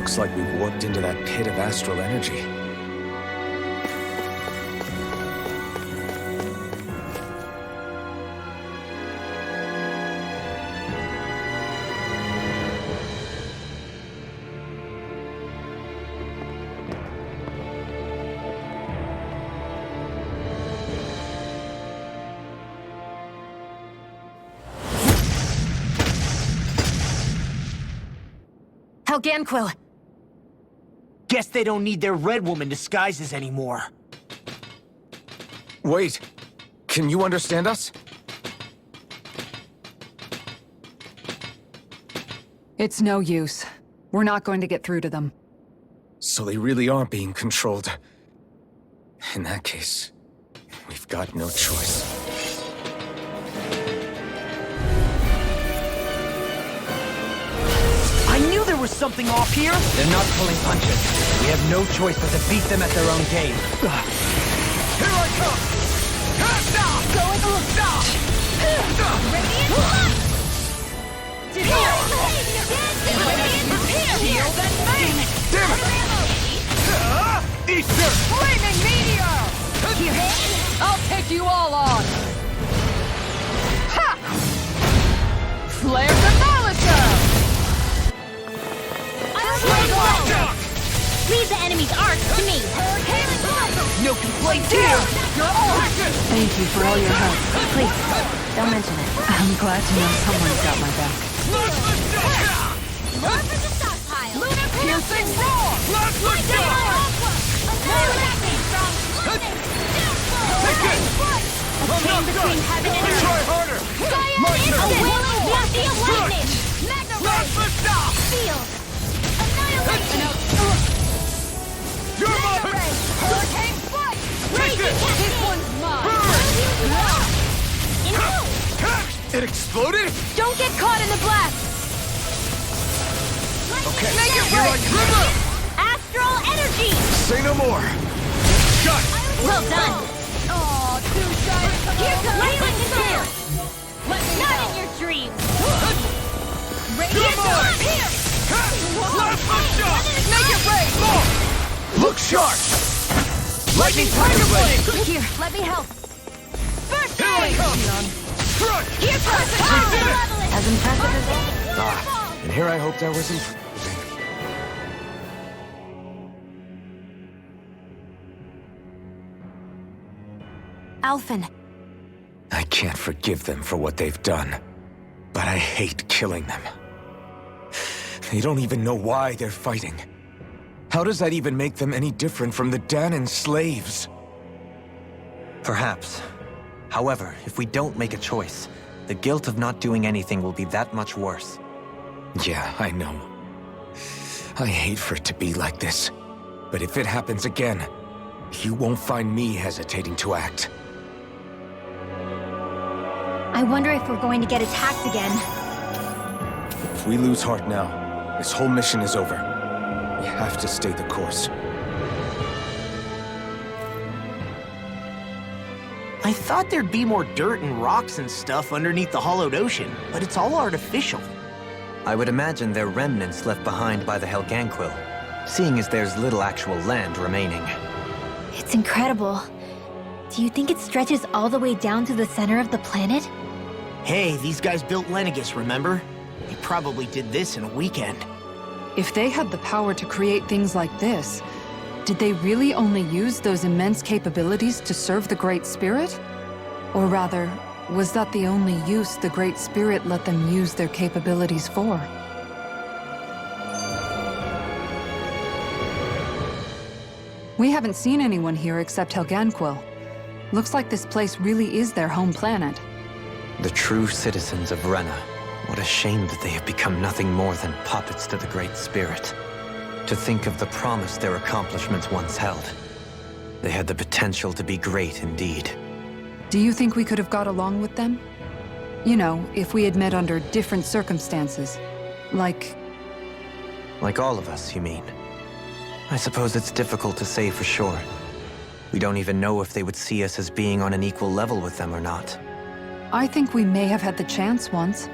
Looks like we've warped into that pit of astral energy. Helganquil! Guess they don't need their Red Woman disguises anymore. Wait, can you understand us? It's no use. We're not going to get through to them. So they really are being controlled. In that case, we've got no choice. I knew there was something off here! They're not pulling punches. We have no choice but to beat them at their own game. Here I come! Stop! Going to stop! Radiant light! Shield and main! Damn it! Easter! Flaming meteor! I'll take you all on! Ha! Flare demolisher! Leave the enemy's arc to me! No complaints here! Thank you for all your help. Please, don't mention it. I'm glad to know someone's got my back. More for the stockpile! Lunar Piercing roar! A chain between heaven and earth! Try harder! A wailing blast of lightning! Field! Annihilation! You're mine! Hurricane flight! Raging This one's mine! It exploded? Don't get caught in the blast! Okay, Make it here I right! come! Astral energy! Say no more! Shut! Well done! Aw, too shy to come Here out. comes Healing Spear! Not in your dreams! Radiant Sword! Here! Make it rain! Look sharp! Lightning Tiger Blade! Here, let me help! First aid! Crush! Here comes the As impressive as Ah, and here I hoped I was improving. Alphen. I can't forgive them for what they've done, but I hate killing them. They don't even know why they're fighting. How does that even make them any different from the Danon slaves? Perhaps. However, if we don't make a choice, the guilt of not doing anything will be that much worse. Yeah, I know. I hate for it to be like this. But if it happens again, you won't find me hesitating to act. I wonder if we're going to get attacked again. If we lose heart now, this whole mission is over. We have to stay the course. I thought there'd be more dirt and rocks and stuff underneath the hollowed ocean, but it's all artificial. I would imagine they're remnants left behind by the Helganquil, seeing as there's little actual land remaining. It's incredible. Do you think it stretches all the way down to the center of the planet? Hey, these guys built Lenegus, remember? They probably did this in a weekend. If they had the power to create things like this, did they really only use those immense capabilities to serve the Great Spirit? Or rather, was that the only use the Great Spirit let them use their capabilities for? We haven't seen anyone here except Helganquil. Looks like this place really is their home planet. The true citizens of Rena. What a shame that they have become nothing more than puppets to the Great Spirit. To think of the promise their accomplishments once held. They had the potential to be great indeed. Do you think we could have got along with them? You know, if we had met under different circumstances. Like all of us, you mean? I suppose it's difficult to say for sure. We don't even know if they would see us as being on an equal level with them or not. I think we may have had the chance once,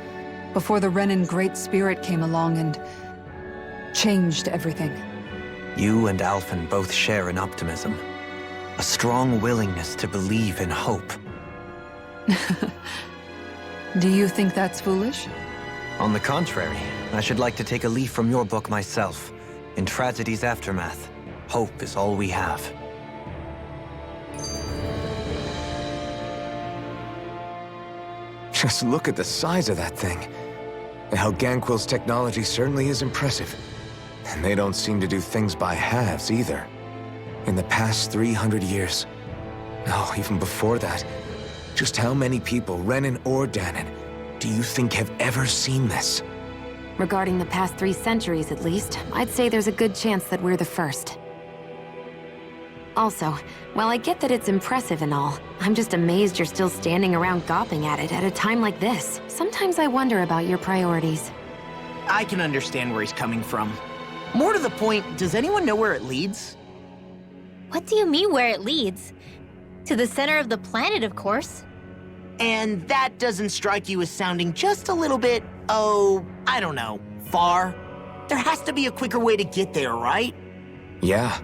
before the Renan Great Spirit came along and changed everything. You and Alphen both share an optimism. A strong willingness to believe in hope. Do you think that's foolish? On the contrary, I should like to take a leaf from your book myself. In tragedy's aftermath, hope is all we have. Just look at the size of that thing. The Helganquil's technology certainly is impressive. And they don't seem to do things by halves either. In the past 300 years, no, even before that, just how many people, Renan or Danon, do you think have ever seen this? Regarding the past 3 centuries at least, I'd say there's a good chance that we're the first. Also, while I get that it's impressive and all, I'm just amazed you're still standing around gawping at it at a time like this. Sometimes I wonder about your priorities. I can understand where he's coming from. More to the point, does anyone know where it leads? What do you mean where it leads? To the center of the planet, of course. And that doesn't strike you as sounding just a little bit, I don't know, far? There has to be a quicker way to get there, right? Yeah.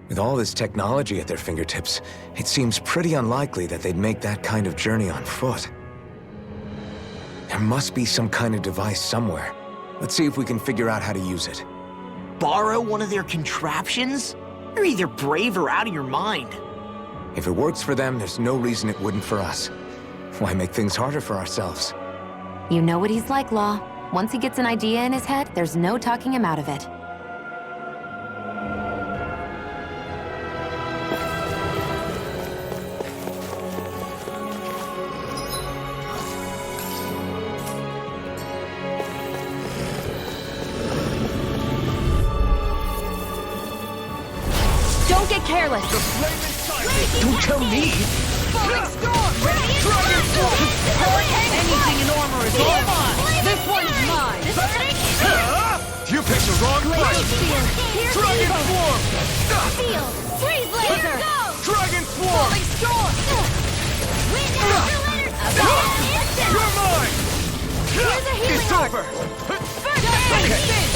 With all this technology at their fingertips, it seems pretty unlikely that they'd make that kind of journey on foot. There must be some kind of device somewhere. Let's see if we can figure out how to use it. Borrow one of their contraptions? You're either brave or out of your mind. If it works for them, there's no reason it wouldn't for us. Why make things harder for ourselves? You know what he's like, Law. Once he gets an idea in his head, there's no talking him out of it. Don't get careless. Don't tell me! Falling storm! Dragon storm! Anything in armor is all mine! This one's mine! You picked the wrong fight! Dragon swarm! Steel! Freeze laser! Go! Dragon swarm! Falling storm! Wind astral energy! You're mine! Here's a healing It's arc! over!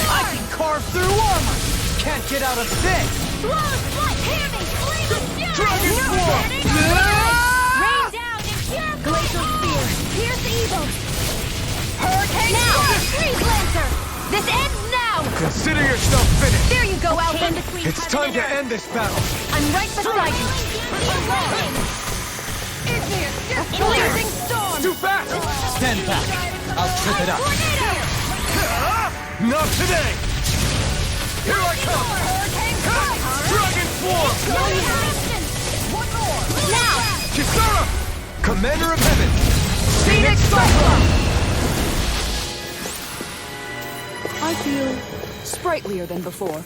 I can carve through armor! Can't get out of this! Flawless flight! Hear me! Flames of fury! Dragon swarm! Rain down in pure glacial spear! Pierce evil! Hurricane now! Freeze lancer! This ends now! Consider yourself finished! There you go, Alphen! It's time to end this battle! I'm right beside you! Blazing storm! Too fast! Stand back! I'll trip it up! Not today! Here I come! Dragon swarm! Now! Kisara! Commander of Heaven! Phoenix Cyclone! I feel sprightlier than before.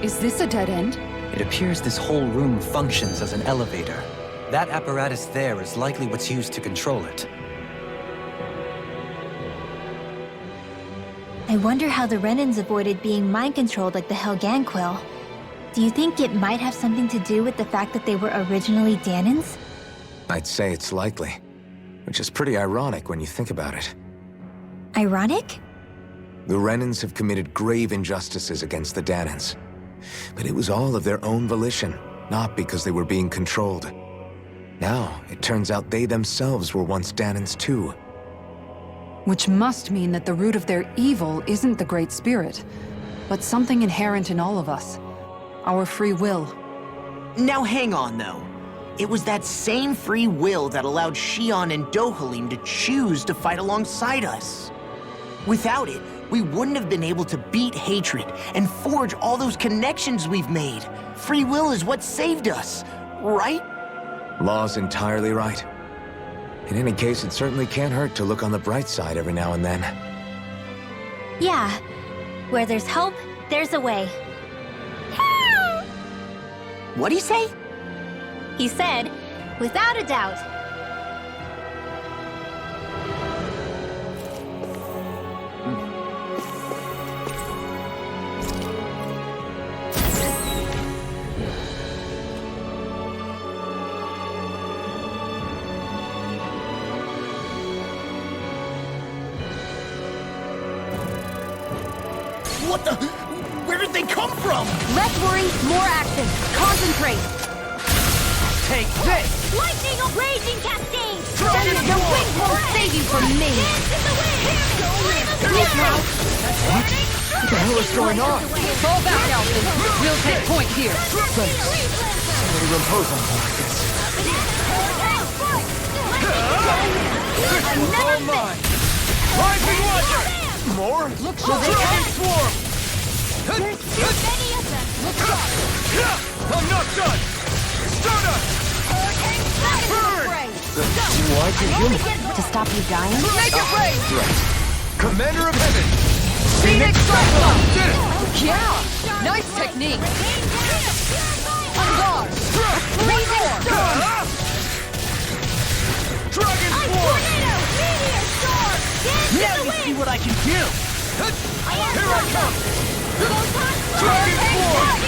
Is this a dead end? It appears this whole room functions as an elevator. That apparatus there is likely what's used to control it. I wonder how the Renans avoided being mind-controlled like the Helganquil. Do you think it might have something to do with the fact that they were originally Danons? I'd say it's likely. Which is pretty ironic when you think about it. Ironic? The Renans have committed grave injustices against the Danons. But it was all of their own volition, not because they were being controlled. Now, it turns out they themselves were once Danons too. Which must mean that the root of their evil isn't the Great Spirit, but something inherent in all of us. Our free will. Now hang on, though. It was that same free will that allowed Shionne and Dohalim to choose to fight alongside us. Without it, we wouldn't have been able to beat hatred and forge all those connections we've made. Free will is what saved us, right? Law's entirely right. In any case, it certainly can't hurt to look on the bright side every now and then. Yeah. Where there's hope, there's a way. What'd he say? He said, without a doubt. What the? Where did they come from? Less worry, more action. Concentrate. Take this! Lightning of raging cascade. Dragon The Force! wind won't save you from me. Dance in the wind. Please now. What the hell is going on? Fall back, Alphen. We'll take point here. Thanks. Somebody will impose on me like this. This one's all mine! Rising Wonder! More? Look, Dragon Swarm! There's too many of them. Look up. I'm not done! Stardust! Burn! Why'd you heal me? To stop you dying? Make it rain! Right. Commander of Heaven! Phoenix Cyclone! Did it! Yeah! Nice technique! On guard! Blazing Storm! Dragon Swarm! Now you see what I can do! Here I come! Dragon Swarm!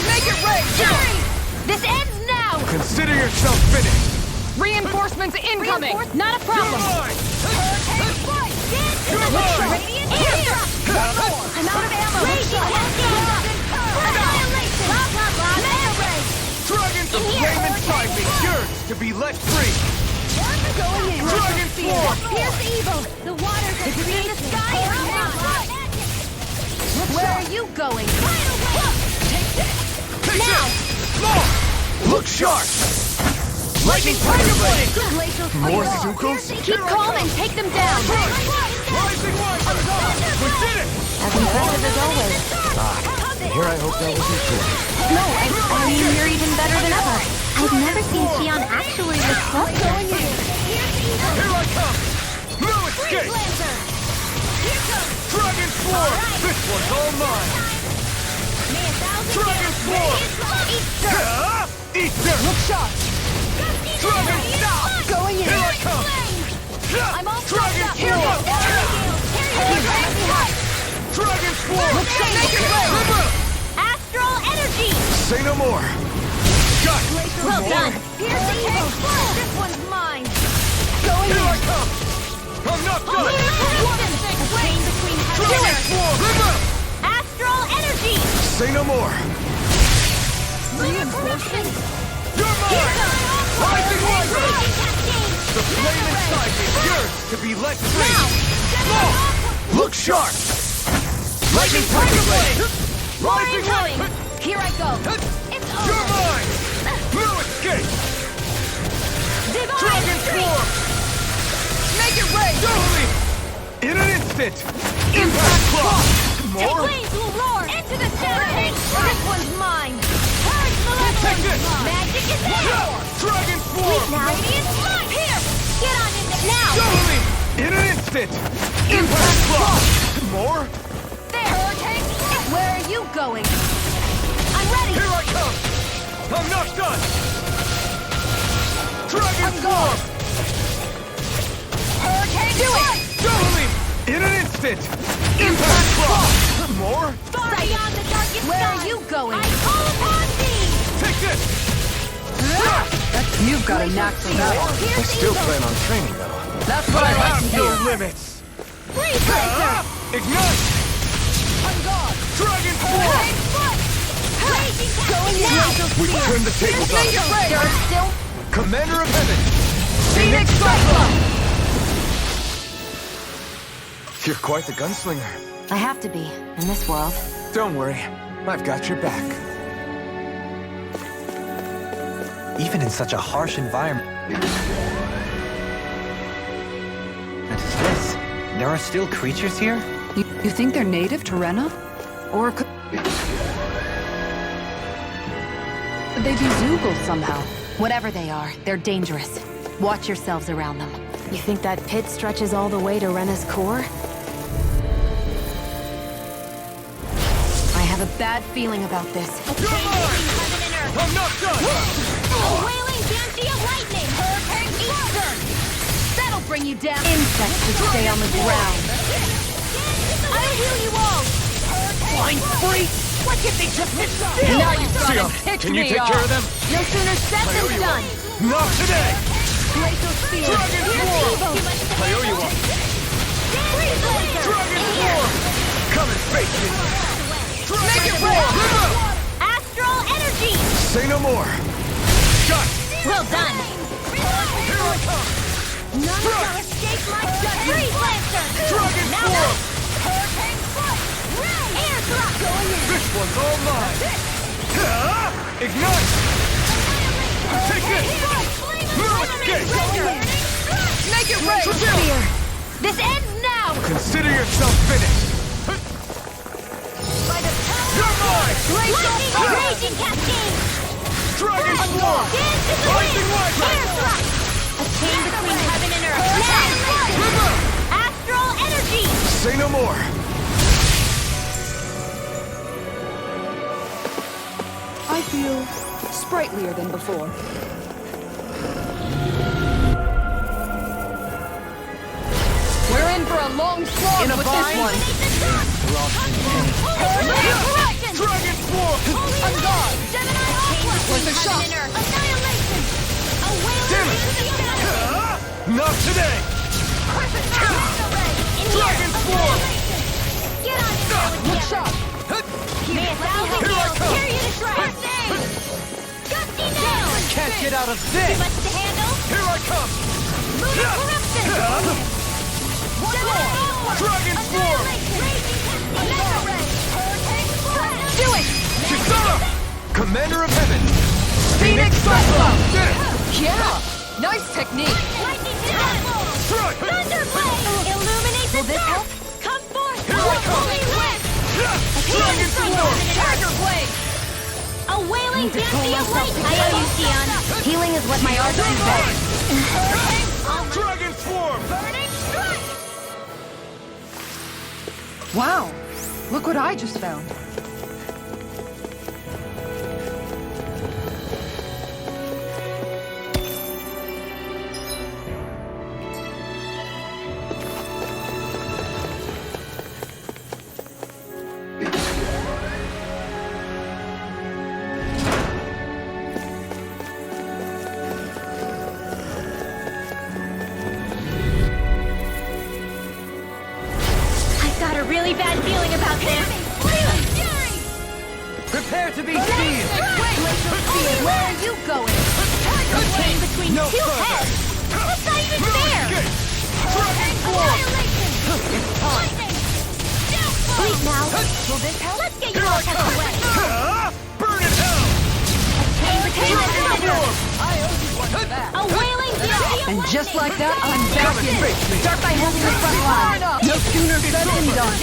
Make it rain! This ends now. Consider yourself finished! Reinforcements incoming! Not a You're problem. mine! Dance in You're the mine! wind. Here. I'm out of ammo. Raging cascade. Annihilation. Blah, blah, blah. Mega ray. Dragons of flame inside me yearns to be let free! Going in. Dragon Swarm! Here's evil. The waters that create the sky are mine. Where are you going? Take Now. this! More! Look sharp! Lightning Tiger Blade! Glacial More Spear. Zuko's? Keep calm and take them down. Rising Wonder! We did it! As impressive as always. Here I hope that wasn't true. No, I mean, you're even better than ever. I've never seen Shionne actually look closer. Here I come! No escape! Dragon Swarm! This one's all mine! Dragon Swarm! Eat them! Look sharp! Dragon Stop! Going in! Here I come! I'm all Dragon Swarm! Dragon Swarm! Make it rain! Astral energy! Say no more! Got it! Well More? done! Here's the evil! This one's mine! Going Here I in! come! I'm not done! A chain between Dragon Swarm! Astral energy! Say no more! Reinforcements! You're mine! Rising Wonder! The flame Mega inside me yearns to be let free! More! Look sharp! Lightning Tiger Blade! Rising incoming! Wonder! Here I go! It's You're over! mine! No escape! Divine Dragon strength! Swarm! Make it rain! Totally! In an instant! Impact Claw! More? Flames will roar! Into the shadows! This one's mine! Purge malevolence! Take this! Magic is there! Dragon Swarm! Radiant's mine! Here! Get on in there now! Totally! In an instant! Impact Claw! More? There! Hurricane! Where are you going? I'm ready! Here I come! I'm not done! Dragon Swarm! Hurricane! Do it! Totally! In an instant! Impact Claw! More? Far beyond the darkest Where are you going? I call upon thee! Take this! You've got a knack for that. I still plan on training, though. That's what I like to have no hear. limits! Freeze laser! Ignite! On guard! Dragon Swarm! Raging going now! We turn the tables on Make it rain! There are still Commander of Heaven! Phoenix Cyclone! You're quite the gunslinger. I have to be, in this world. Don't worry, I've got your back. Even in such a harsh environment. What is this? There are still creatures here? You think they're native to Rena? Or could they be Zoogle somehow? Whatever they are, they're dangerous. Watch yourselves around them. You think that pit stretches all the way to Rena's core? I have a bad feeling about this. heaven and I'm not done! A wailing banshee of lightning! Hurricane Eastern! That'll bring you down! Insects should stay on the ground. I'll heal you all! Flying free? Why can't they just sit still? Now you've got Shionne, him! can you take care of them? No sooner said than done! Not today! Glacial Spear! Dragon Form! I owe you one! Dragon Form! Come and face me! Make it rain! Astral Energy! Say no more! Shot! Well done! Here I come! None shall escape my judgment! Freeze Lancer! Dragon Now Form! Hurricane Foot! Air Drop! Going in! This one's all mine! Ignite! Take this! Skit! Make it rain! Spear! This ends now! Consider yourself finished! By the power You're mine! Lightning Raging Cascade! Dragon Form! Dance in the Lightning wind! Rifle! Air Thrust! A chain between heaven and earth! River! Astral Energy! Say no more! I feel sprightlier than before. We're in for a long slog with this one. Dragon Form! On guard! Worth a shot. Annihilation! A Damn wailing Not today! Dragon Form! Get on it! Good shot. May a thousand Here I kills come. tear you to shreds! Gusty nail! Can't get out of Too this! much to handle? Here I come! Lunar corruption! Dragon Form! Do it! Kisara! Commander of Heaven! Phoenix Cyclone! Did it! Yeah! Nice technique. Lightning Dash! Strike! Thunderblade! Illuminate the dark! Come forth! Here I come! Holy wind! Dragon Form! Tiger Blade! A wailing banshee of light! I owe you, Shionne. Healing is what my art is best. Dragon Form! Burning strike! Wow. Look what I just found. Really bad feeling about this. Prepare to be seized! Where are you going? A chain between No two further. heads. That's not even fair. Dragon Form! Lightning. Sleep now. Will this help? Let's get you all tucked away. Burn in hell! Chain between the Dragon heads. Form! I owe you one back! A wailing banshee of And just like that, I'm Come back and in. face me! Start by holding the front line. No sooner said than done.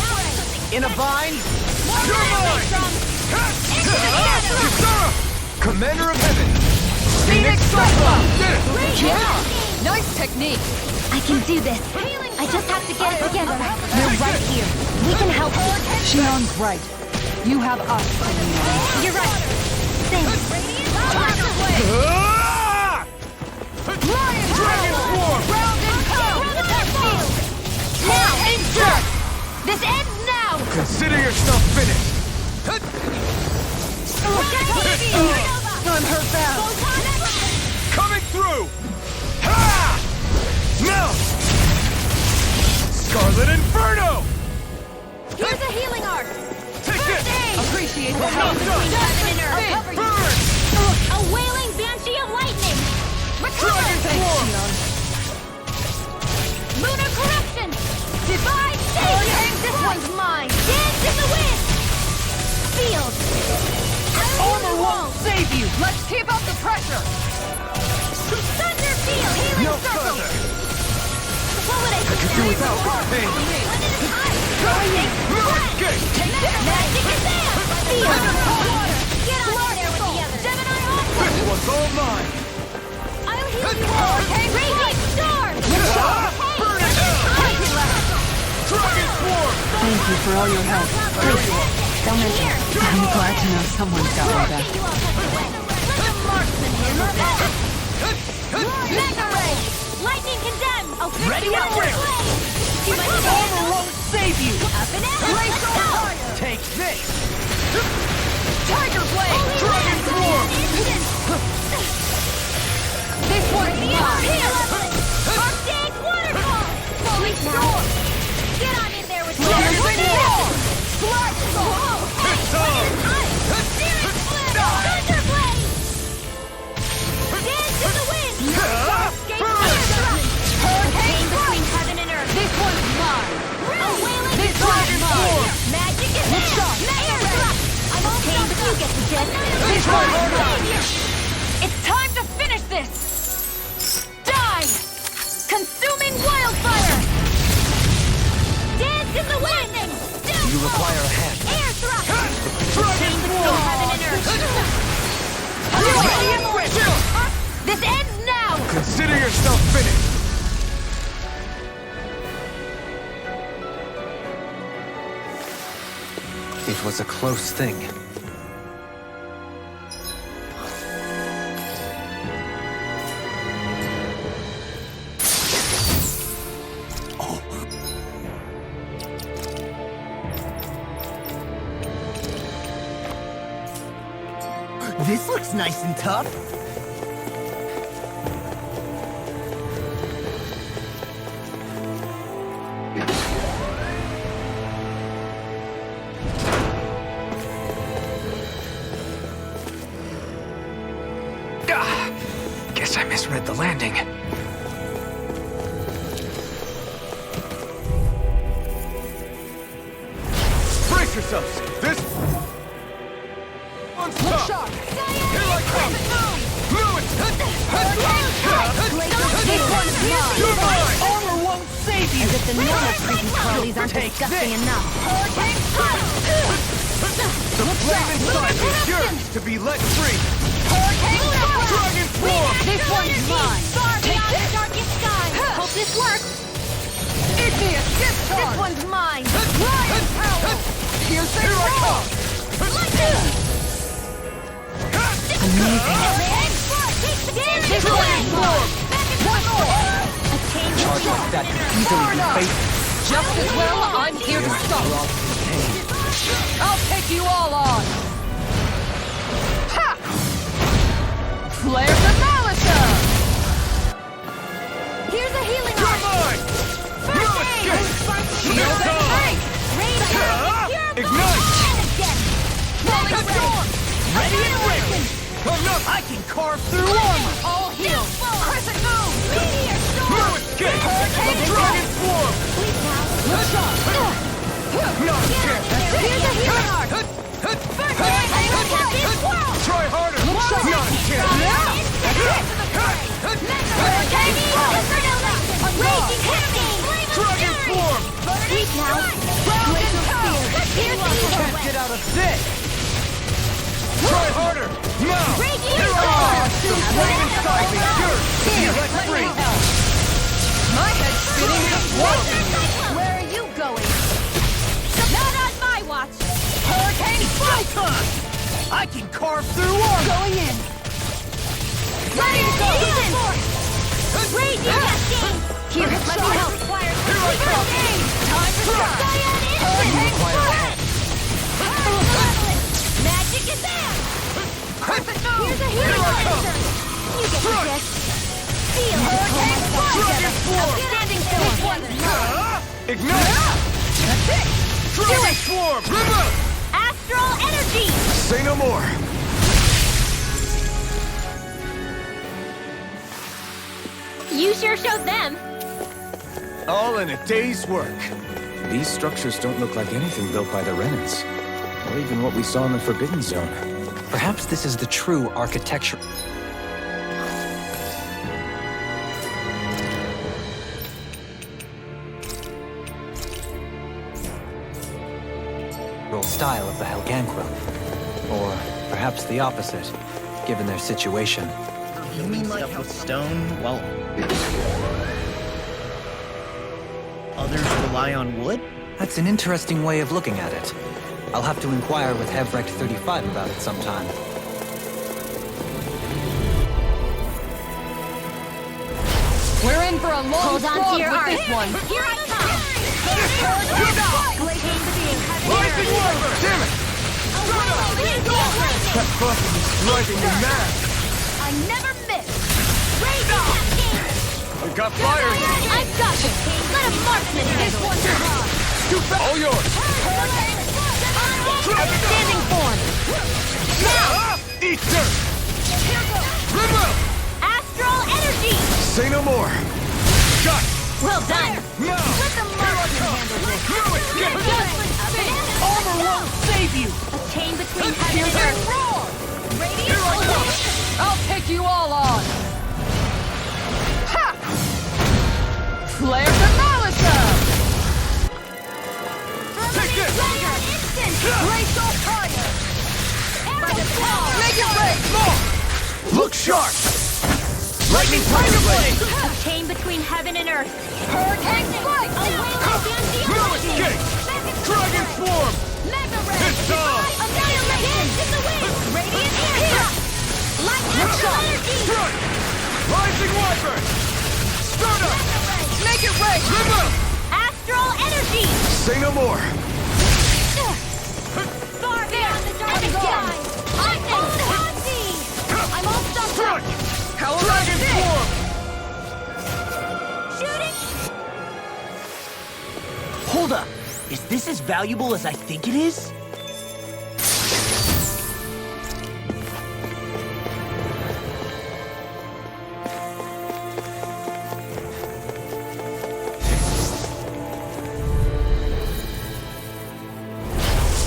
In a bind? You're mine! Kisara! Commander of Heaven! Phoenix Cyclone! Did it! Yeah! Nice technique. I can do this. I just have to get it together. You're right here. We can help you. Shionne's right. You have us to lean on. You're right. Thanks. Ah! Dragon Form! Now, insert! This ends now! Consider yourself finished! I'm hurt bad. Coming through! Ha! Now! Scarlet Inferno! Here's a healing arc! Take this! Appreciate the I'm help. not done! Burn! A wailing banshee of lightning! Dragon Form! Lunar corruption! Divine savior! This one's mine! Dance in the wind! Field! Armor won't save you. Let's keep up the pressure. Thunder field! Healing No circle! further! What would I Do without pain! One at a time! Gate! Magic is there! Field! Get on there with the others! Gemini Onward! This one's all mine! I'll heal you all! Raging storm! Burn it down! Dragon Form! Thank you for all your help. Don't mention it. I'm glad to know someone's got my back. Get you all tucked away. Mega Ray! Lightning condemned! I'll pick Ready you and up! ready. You might be Armor won't save you! up and out! Brace on fire! Take this! Tiger Blade! Holy Dragon Land! Form! Instant! This one's mine! Arctic Waterfall! Holy Storm! Get on in there with me! Dragon Dragon Form! Flash! Whoa! Hey! Spirit Flip! Thunderblade! Dance in the wind! Escape Hurricane between heaven and earth! This one's mine! A wailing This strike! one's mine! Magic is there! Mega Ray! I'm all pain, but you get the jet! This one's mine! It's time to finish this! Die! Consuming wildfire! Dance in the wind! You require a hand. Air thrust! Dragon Form! Heaven and earth! Ready and ready! This ends now! Consider yourself finished! It was a close thing. This looks nice and tough. Guess I misread the landing. Brace yourselves! This one's tough! Here I come! Move it! This one's mine! You're mine! Armor won't save you! As if the normal creepy crawlies aren't Take disgusting this. enough! Hurricane Punch! The flame inside is yours to be let free! Hurricane Punch! Dragon Form! This one's mine! Far beyond the darkest sky! Hope this works! Igneous This discharge! one's mine! Lion power! Here I come! This one's mine! Charge like that could easily be fatal. Just as well, I'm here to stop. I'll take you all on! Ha! Flares of Malisa! Here's a healing You're arm! mine! First No aid! escape! Here's No a time! break! Rain down! Pure Ignite! And again! Rolling storm! Ready and ready! Enough! I can carve through armor! All heal! Crescent moon! Meteor storm! No escape! Hurricane Dragon Form! Sleep now! Not a chance! Here's a healing arm! First aid! This world! Try harder! Not a chance! Hurricane Eagle! Raging hissing! Dragon Form! Sleep now! Glacial spear! Here's the evil! Can't get out of this! Try harder! Now! Raging Here I storm! am! The flame inside is yours to be let free! My head's spinning at once! Where are you going? Not on my watch! Hurricane Photon! I can carve through armor! Going in! Letting go! Raging cascade! Here, let me help! Here I come! Time to shine! Hurricane spread! Magic is there! Here's a healing laser! You get the gist! Feel hurricane Dragon Form! Standing storm! Ignite! Dragon Form! Remember! Astral energy! Say no more! You sure showed them! All in a day's work. These structures don't look like anything built by the Renas, or even what we saw in the Forbidden Zone. Perhaps this is the true architecture. Style of the Helganquil. Or perhaps the opposite, given their situation. You mean like how stone, well... others rely on wood? That's an interesting way of looking at it. I'll have to inquire with Hevrect 35 about it sometime. for a long Hold on to slog your with art. this one. Here I come. Glacial being Rising Wyvern! Damn it! That buffing is driving me mad! I never miss. Raging cascade. We got fire! I've got it. Let a marksman this one to hard. All yours! Standing form. Now. Eat dirt! Rinwell! Astral energy. Say no more! Shot! Well done. Now! Let the marksman handle this. Through it! Get Armor won't save you! A chain between heaven and earth. Radiant away. I'll take you all on! Ha! Flare Demolisher! Take this! Instant. Glacial Fire! By the power. Make it break! Look sharp! Lightning Tiger Blade! A chain between heaven and earth. Hurricane Strike! No escape! Dragon Swarm! It's on! Annihilation in the wind. Radiant here. Light astral energy. Strike! Rising Wyvern! Start up! Make it break! Rinwell! Astral energy. Say no more! Far beyond the dark sky. I'm all stuck Strike! How about Dragon this? Swarm! Shooting. Hold up. Is this as valuable as I think it is?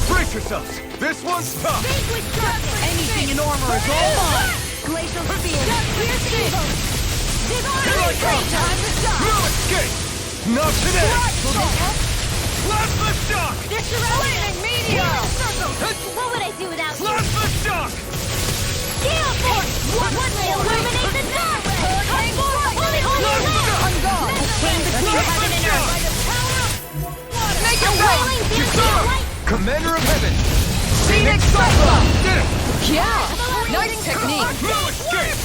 Brace yourselves! This one's tough! Anything in armor is all mine! Glacial spear. Pierce evil. Here I come! No escape! Not today! Plasma Shock! Flaming meteor. What would I do without you? Plasma Shock! Gale force. One may illuminate the dark. Hurricane force. Only I'm gone. A chain between heaven and earth. Make it A break! whirling fancy of light. Commander of Heaven! Scenic Cyclone! Did it! Yeah! Nice technique! No escape!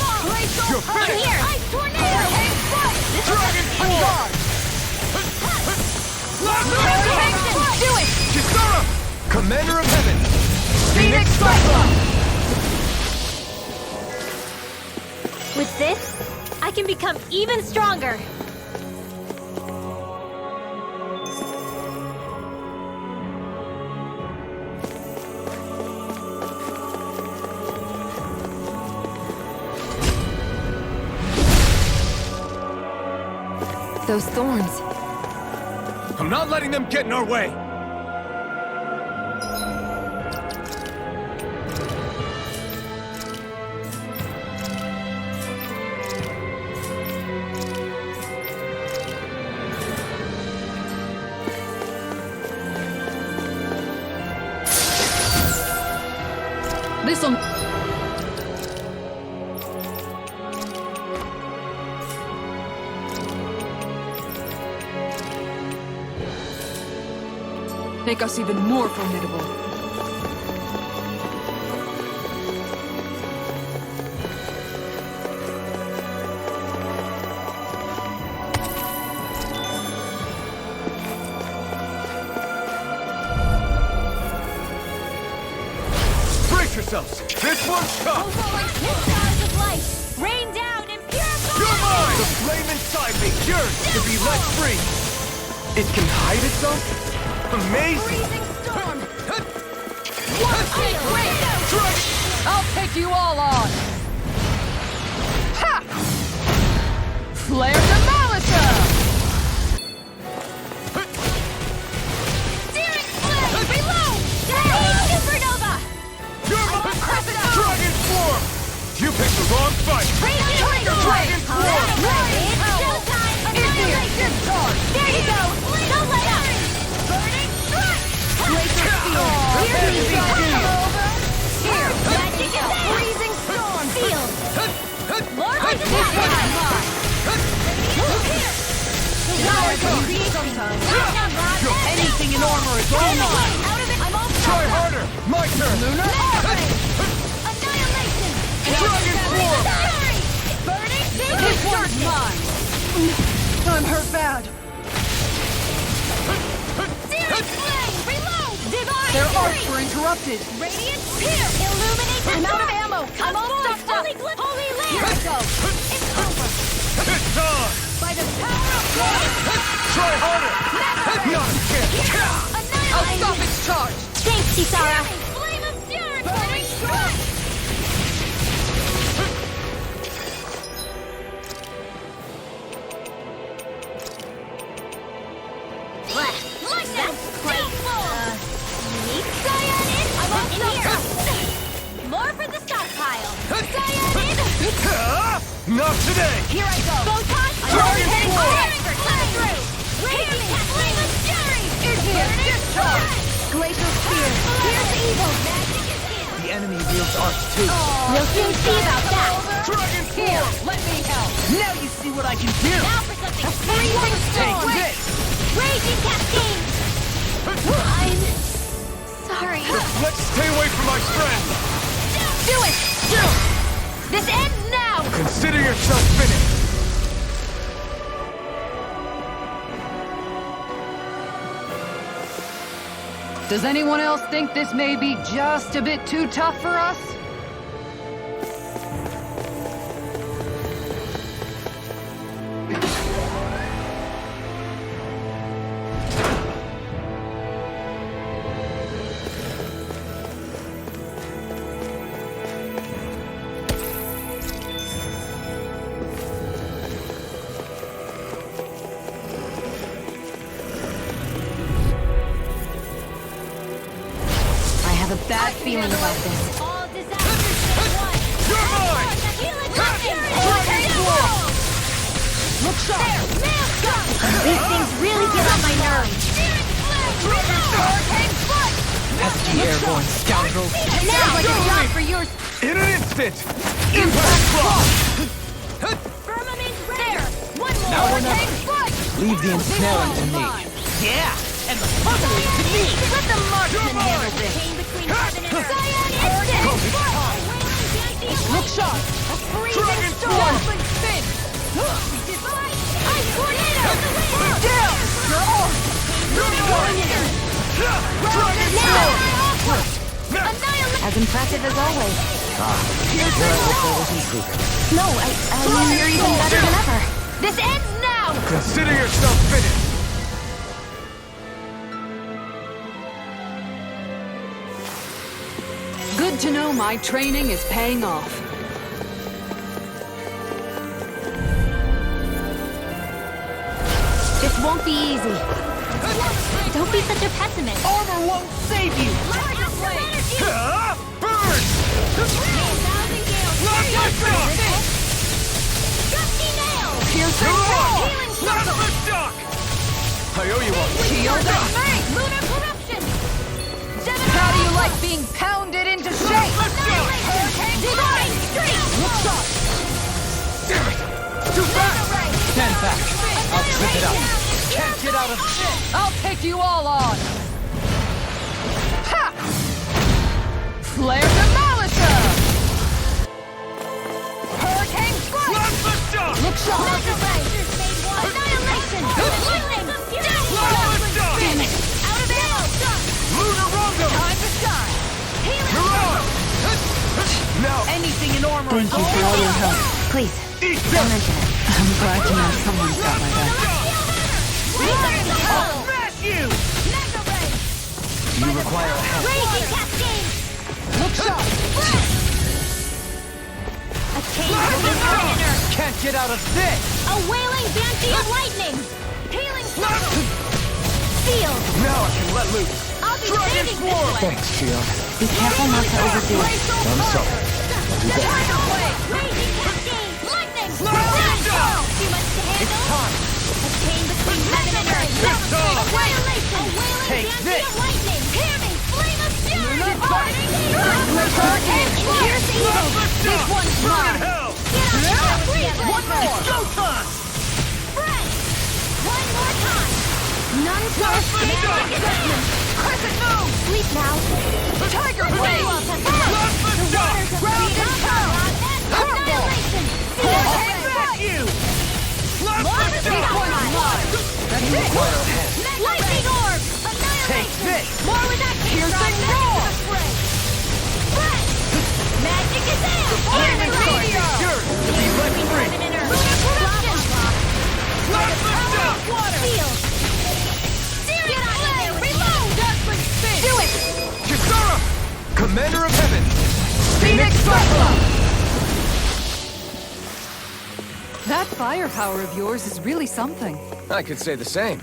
You're finished! Here. Ice tornado. Dragon On Swarm! guard! Plasma Hurricane Shock! Force! Do it! Kisara! Commander of Heaven! Scenic Cyclone! With this, I can become even stronger. Those thorns. I'm not letting them get in our way! This'll... make us even more formidable. Brace yourselves! This one's tough! Stars of light, rain down and purify! You're mine! The flame inside me yearns to be let free! It can hide itself? Amazing! Freezing storm! I'll take you all on! Ha! Flare Demolisher! Searing flame! Reload! Supernova! You're mine! Dragon Swarm! You picked the wrong fight! Dragon Swarm! It's showtime! Annihilation! There you go! Don't let up! Burning strike! Laser Field! Here! Magic is there! Freezing storm! Field! Lord of the Fire! Here! Anything in armor is all mine! Out of it! I'm all Try harder! My turn! Annihilation! Dragon Swarm! Burning! This one's mine! hurt bad. Searing flame! Reload! Divine Their fury! arcs were interrupted. Radiant spear! Illuminate the I'm out of dark! ammo. I'm all stuffed up! Holy land! Here it goes! It's over! It's on! By the power of God! Try harder! Not again! I'll stop its charge. Thanks, Kisara. Flame of fury! Burning strike! Lightning! Unique cyanide! I'm up in here! More for the stockpile! Cyanide! Not today! Here I go! Photon! Dragon Force! Coming through! Radiant flame of fury! Igneous discharge. Glacial spear! Here's evil! The enemy wields arcs too. We'll soon see about that. Dragon Here, Force! let me help. Now you see what I can do. Now for something Freezing storm. Take this. Raging cascade! I'm sorry. Let's stay away from my friend! Do it! This ends now! Consider yourself finished! Does anyone else think this may be just a bit too tough for us? I have a bad feeling about this. All disasters in one! You're mine! Healing lightning! Look sharp. These things really get on my nerves. Pesky airborne scoundrels. Now like a job for yours! In an instant! Impact block! Firmament there! One more! Now or never. Leave the ensnaring to me. Yeah, and the puzzling to me. Let the marksman handle this! Chain between heaven and earth! Look sharp. A freezing Dragon storm! Dazzling spin. Divine ice tornado! Down. You're on. Dragon Force! Annihilate! As impressive as always. No, I mean you're even better than ever. This ends now! Consider yourself finished! Good to know my training is paying off. This won't be easy. Don't be such a pessimist. Armor won't save you. Burn! Piercing wall. Last lift dock! I owe you one. Shield up. Lunar corruption! How do you like being pounded into shape? Divine streak! Look sharp. Damn it! Too fast! Stand back. I'll trip it up. Can't get out of this. I'll take you all on. Ha! Flare Demolisher. Hurricane strike. Last lift dock! Look sharp. Annihilation! Lightning! Last lift dock! Damn it! Out of ammo! Lunar Rondo! Time to shine. Mirage! Now, Anything in armor Thank is you for all your help. Please, eat don't this! mention it. I'm glad to know someone's got my back. I'll smash you! You require a help. Raging cascade! Look sharp. A chain between heaven and earth! Can't get out of this! A wailing banshee of lightning! Healing circle! Sealed! Now I can let loose! I'll be saving this one! Thanks, Shionne. Be careful not to overdo it. I'm sorry. Raging cascade! Lightning! Too much to handle? It's time. A chain between heaven and earth! Annihilation! A wailing Take banshee this. of lightning! Hear me! Flame of fury! Hurricane strike. Here's evil! This one's mine. Hell! One more. Go time! Friends! One more time! None to escape! Crescent moon. Sleep now! Tiger blade. Ground and pound! Annihilation! I'll smash you! More This one's mine. Commander of Heaven! Phoenix That firepower of yours is really something. I could say the same.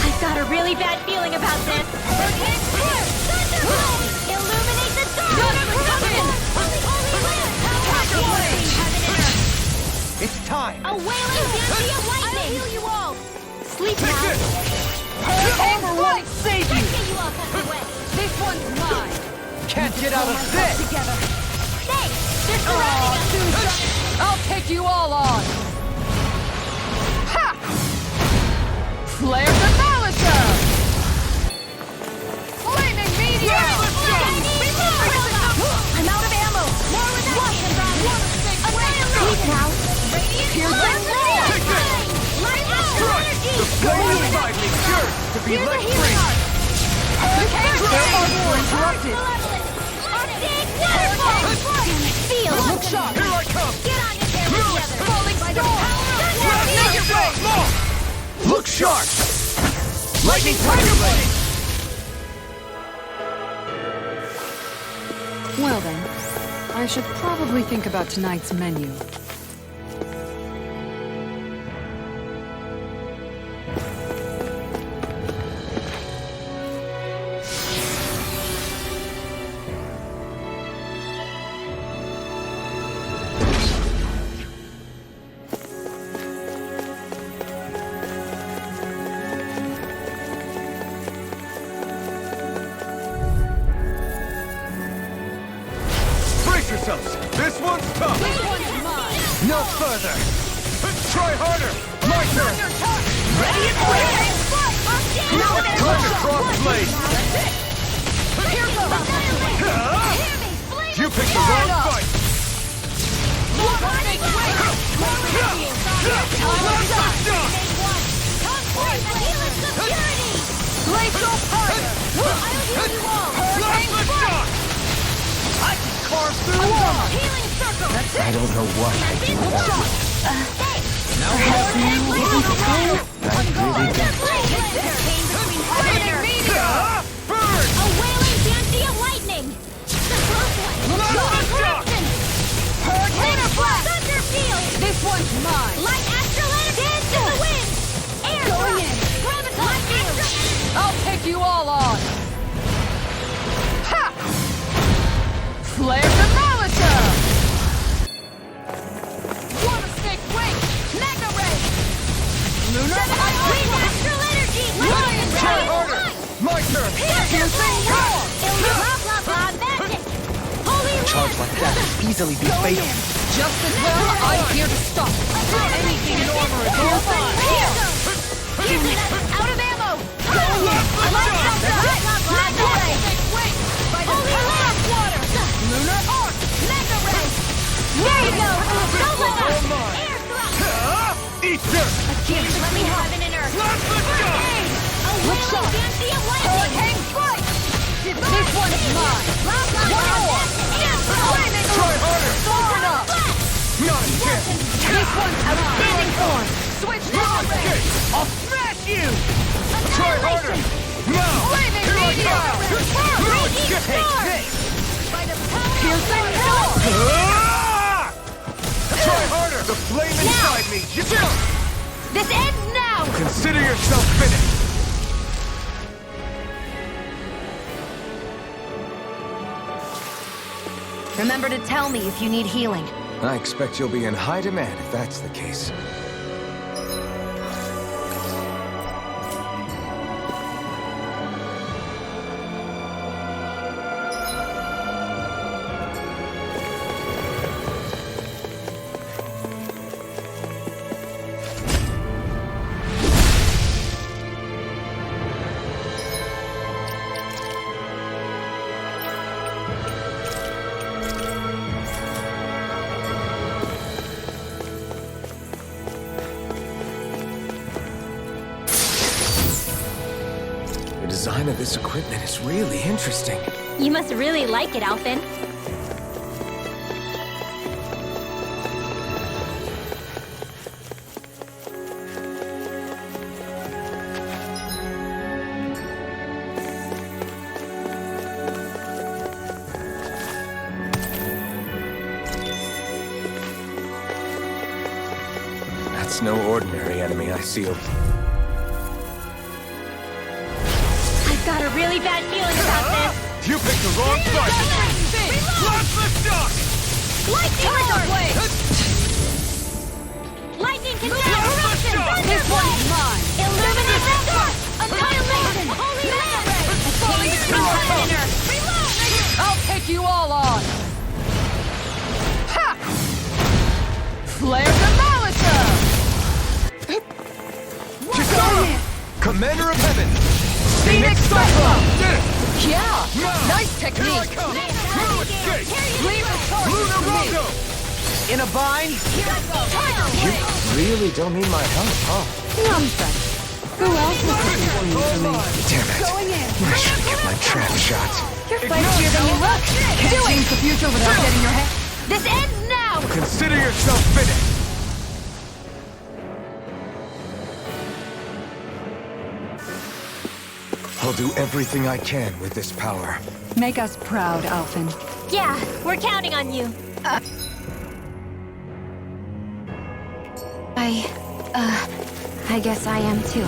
I've got a really bad feeling about this. Illuminate the dark! It's time! A wailing fancy of lightning! I'll heal you all! Sleep now! Overwatch, save you! Get you all tucked away! This one's mine! Can't get out of this! Together. Thanks! They're surrounding us! I'll take you all on! Ha! Flare the Malicer! Flaming meteor! I'm out of ammo! More with that Sleep now! Here's the Light Astral energy! The flame inside me yearns to be let free! Interrupted! Feel! Look sharp! Here I come! Get on your camera together! Falling by the power of Look sharp! Lightning Tiger Blade! Well then, I should probably think about tonight's menu. Brace yourselves! This one's tough! No further! Try harder! My turn! Ready and waiting! Time to cross blade! You picked the wrong fight! Glacial Fire! I can carve through the wall! Healing Circle! I don't know what I'd do without you. Perhaps now we can tell. Burn! A wailing fancy of lightning! The close one! Corruption! Hurricane Blast! Thunderfield! This one's mine! Light Astral energy to the wind! Air Drop! Graviton Field! I'll take you all on! Ha! Flare the Malicer! Water Snake Wing! Mega Ray! Lunar Light Astral energy! Lightning Try Blade! harder! My turn! Piercing Roar! Blah blah blah magic! Holy Charge like that would easily be fatal. Just as well, I'm here to stop. Anything in armor is all mine. Out of ammo! Lunar Arc! Mega Ray! There you go! Air thrust! Eat dirt! Let me have an inert! Hurricane! A wailing fancy of lightning! Hurricane Strike! This one's mine! One more! Try harder! Far enough! Not a chance! This one's outstanding form! Switch Not to again! I'll smash you! Try harder! Now! Flaming Here I meteor! come! You just hate this! Piercing Roar! Ah! Try harder! The flame inside me! You do! This ends now! Consider yourself finished! Remember to tell me if you need healing. I expect you'll be in high demand if that's the case. design of this equipment is really interesting. You must really like it, Alphen. That's no ordinary enemy I see. I've got a really bad feeling about this. You picked the wrong fight! Blast the shock! Lightning Lord! Lightning can corruption! This one's mine! Illuminate the dark! Annihilation! Holy land! A change between heaven and earth! Reload! I'll take you all on! Ha! Flare the Malisa! Commander of Heaven! Phoenix Cyclone! Yeah! No! Nice technique! Here I come! Blue escape! Leave the torches to me! In a bind? You really don't need my help, huh? Nonsense! Who else is looking for you for me? Damn it. Going in! I should get my trap shot. You're feistier than you look! Can't change the future without getting your head... This ends now! Consider yourself finished! I'll do everything I can with this power. Make us proud, Alphen. Yeah, we're counting on you. I guess I am too.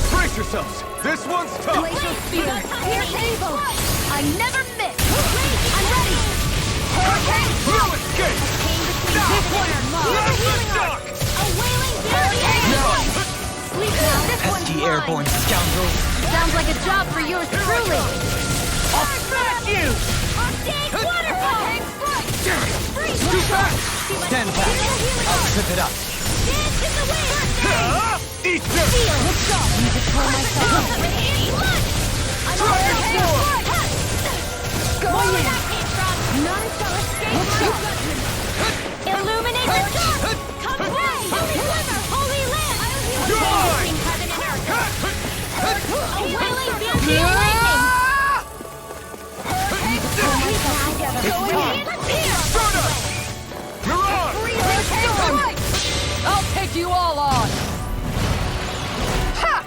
Brace yourselves! This one's tough! Glacial Spear! Here's evil! I never miss! I'm ready! Hurricane! Blue escape! This one's mine! Blast the shock! A wailing hurricane! Sleep now! This one's Pesky mine! airborne scoundrels! Sounds like a job for yours truly! I'll smash you! Arctic waterfall! Freeze! Too fast! Stand back! I'll zip it up! Dance in the wind! Eat this! What's up? You just told myself. I'm Go in! None shall escape my judgment! Illuminate the dark! Come away! Holy Glimmer! Holy Land! Between heaven and earth! A wailing beauty and lightning! I'll take you all on! Ha!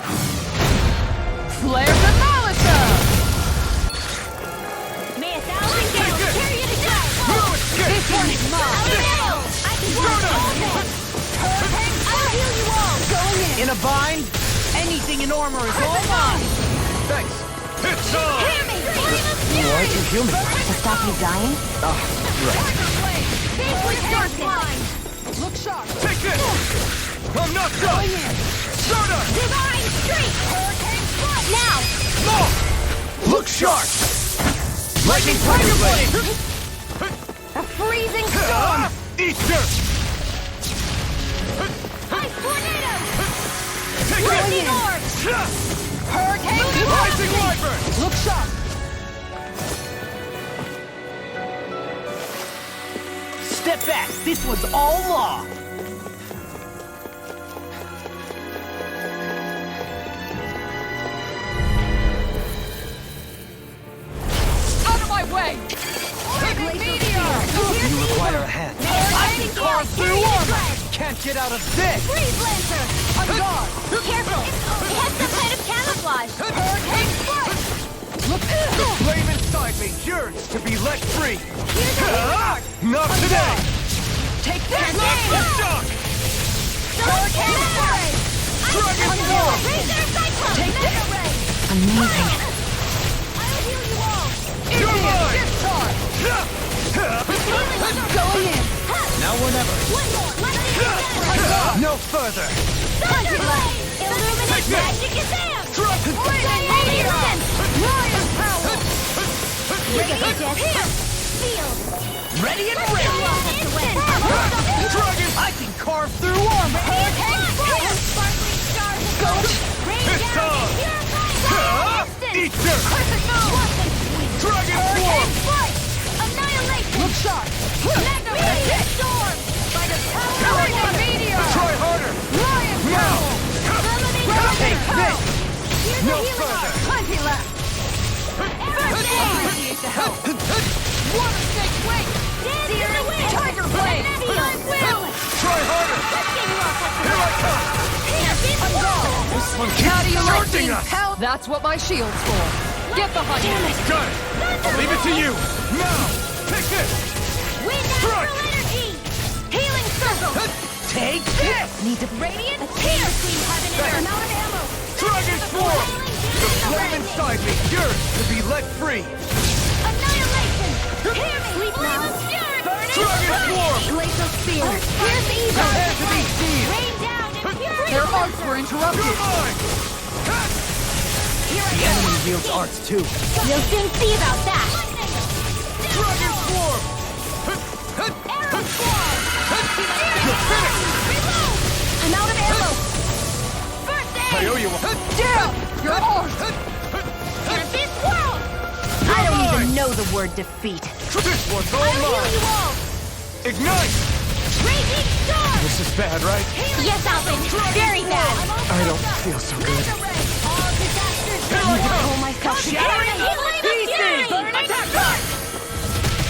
Flare the Malisa! May a thousand gales carry you to death! This one's mine! I can work all day! I'll heal you all! Going in! In a bind? Anything in armor is all mine! Thanks! It's on! Hear me! Why'd you heal me? To stop you dying? Look sharp! Take this! I'm not done! Soda! Divine Streak! Hurricane Strike! Now! No! Look sharp! Lightning Tiger Blade! A freezing storm! Eat dirt! Ice Tornado! Take Lightning it! Orb! Hurricane Rising Velocity! Wyvern! Look sharp! Step back! This one's all law! Out of my way! Heavy meteor! You require a hand. I can carve through armor! Can't get out of this! Freeze Lancer! On guard! Careful! It has some kind of camouflage! Hurricane Strike! The flame inside me yearns to be let free! Not today! Take this! Blast the shock! Hurricane Strike! Dragon Form! Razor Cyclone! Take Mega Ray! Amazing. I'll heal you all! You're mine! Discharge! Going in! Now or never. One more! Let's No further! Thunder Blade! Illuminate Magic Gegham! Holy Land! Warrior Power! Radiant Field! Ready and ready! Dragon! I can carve through armor! Hurricane Fire! Sparkling stars of gold! Rain It's down on! and purify instant! Eat dirt! Perfect blossom! Dragon Hurricane Form! Flight! Annihilation! Look sharp! Mega Ray! Storm! By the power of Meteor! Try harder! Lion Now! Power! one How do keeps you like charging being us! held? That's what my shield's for. Get behind me. Got it! I'll leave it to you! Now! Take this! Wind Strike! astral energy! Healing circle! Take this! Need to radiant here between heaven and earth. Amount of ammo! Dragon form! The flame inside me yearns to be let free! Annihilation! Hear me! Sleep now! Burning! Dragon form! Glacial spear! Here's the evil! Prepare to be seized! Rain down and pure! Their arts were interrupted. You're mine! The enemy wields arts too. We'll soon see about that! Dragon form! Arrow squall! You're finished! Reload! I'm out of ammo! First I aid! owe you one! Down! Your arms! And this world! I don't even know the word defeat. This one's all I'll heal mine! you all! Ignite! Raging storm! This is bad, right? Yes, Alphen! Very bad! I don't feel so good. All disasters Here I come! pull myself together and healing the fury! Attack back!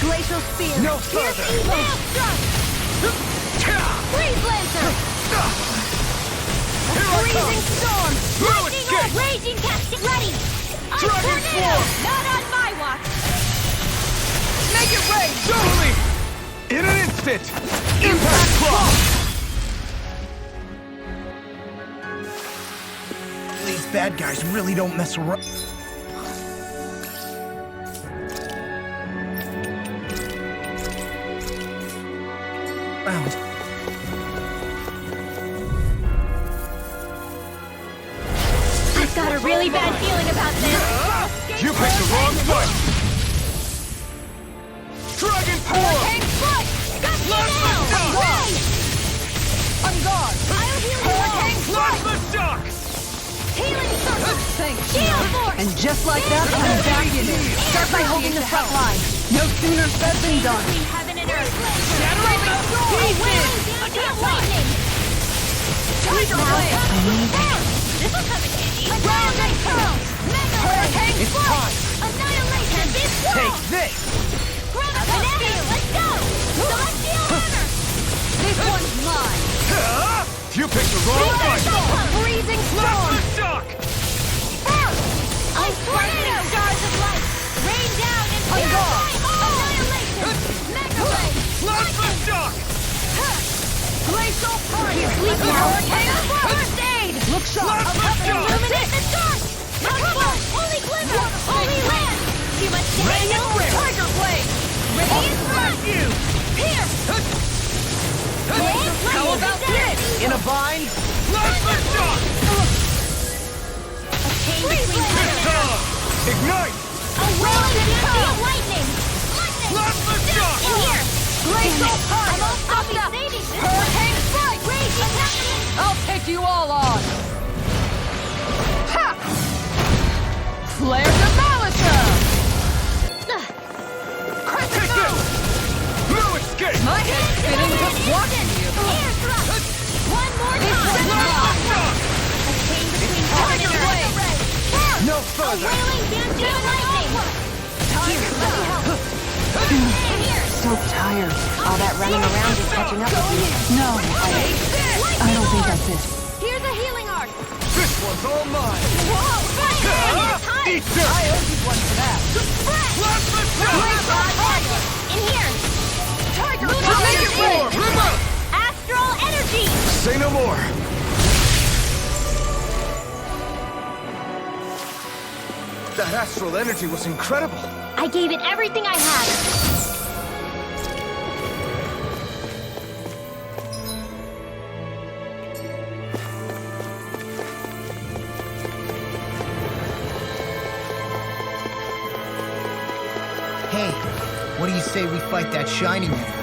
Glacial spear! No further! Maelstrom! Freeze lancer! Here I Freezing come! storm! No Lightning escape! or raging casting! Ready! A Dragon tornado! form! Not on my watch! Make it rain! Totally! In an instant! Impact clock! These bad guys really don't mess around. I've got a really bad feeling about this! You picked the wrong fight! Dragon form! Hang foot! Got you now! Plasma Away! On guard! I'll heal you all! Plasma shock! Healing circle! Thanks. Shield force! And just like that, I'm back in it. Start by holding the front line. No sooner said than done. Between heaven and earth! Shattering the pieces! Attack lightning! Tiger blade! This'll come in handy! Annihilate pearl! Mega hurricane! It's time. Annihilation! This world! Take this! Celestial! Let's go! Celestial hammer! This one's mine! You picked the wrong fight! Freezing Plasma storm! shock! Ice tornado! Stars of light! Rain down and purify! Annihilation! Mega ray! Plasma shock! Glacial party! Sleep now! First aid! Look sharp! Plasma shock! Illuminate the dark! Tarfhal! Holy glimmer! Holy land! Too much to handle! Tiger blade! Radiant front! You! Here! How about this? In a bind? Plasma shock! A chain between heaven and earth! Ignite! A whirling sea of lightning! Plasma shock! In here! Glacial I'm party! all saving this! Hurricane strike! Raging happening! I'll take you all on! Ha! Flare demolisher! Take this! No escape! My head's spinning just watching you! Air thrust! One more time! Plasma shock! A chain between Tiger heaven and blade! earth! No A further! wailing dancing lightning! Here, let me help! Here! So tired. All that running around is catching up with me. No, I don't think that's it. Here's a healing art! This one's all mine! Whoa! Fire! Eat dirt! I owe you one for that. Plasma shock! In here! Tiger Lunar blade! energy! Remote! Astral energy! Say no more! That astral energy was incredible! I gave it everything I had! Hey, what do you say we fight that shining enemy?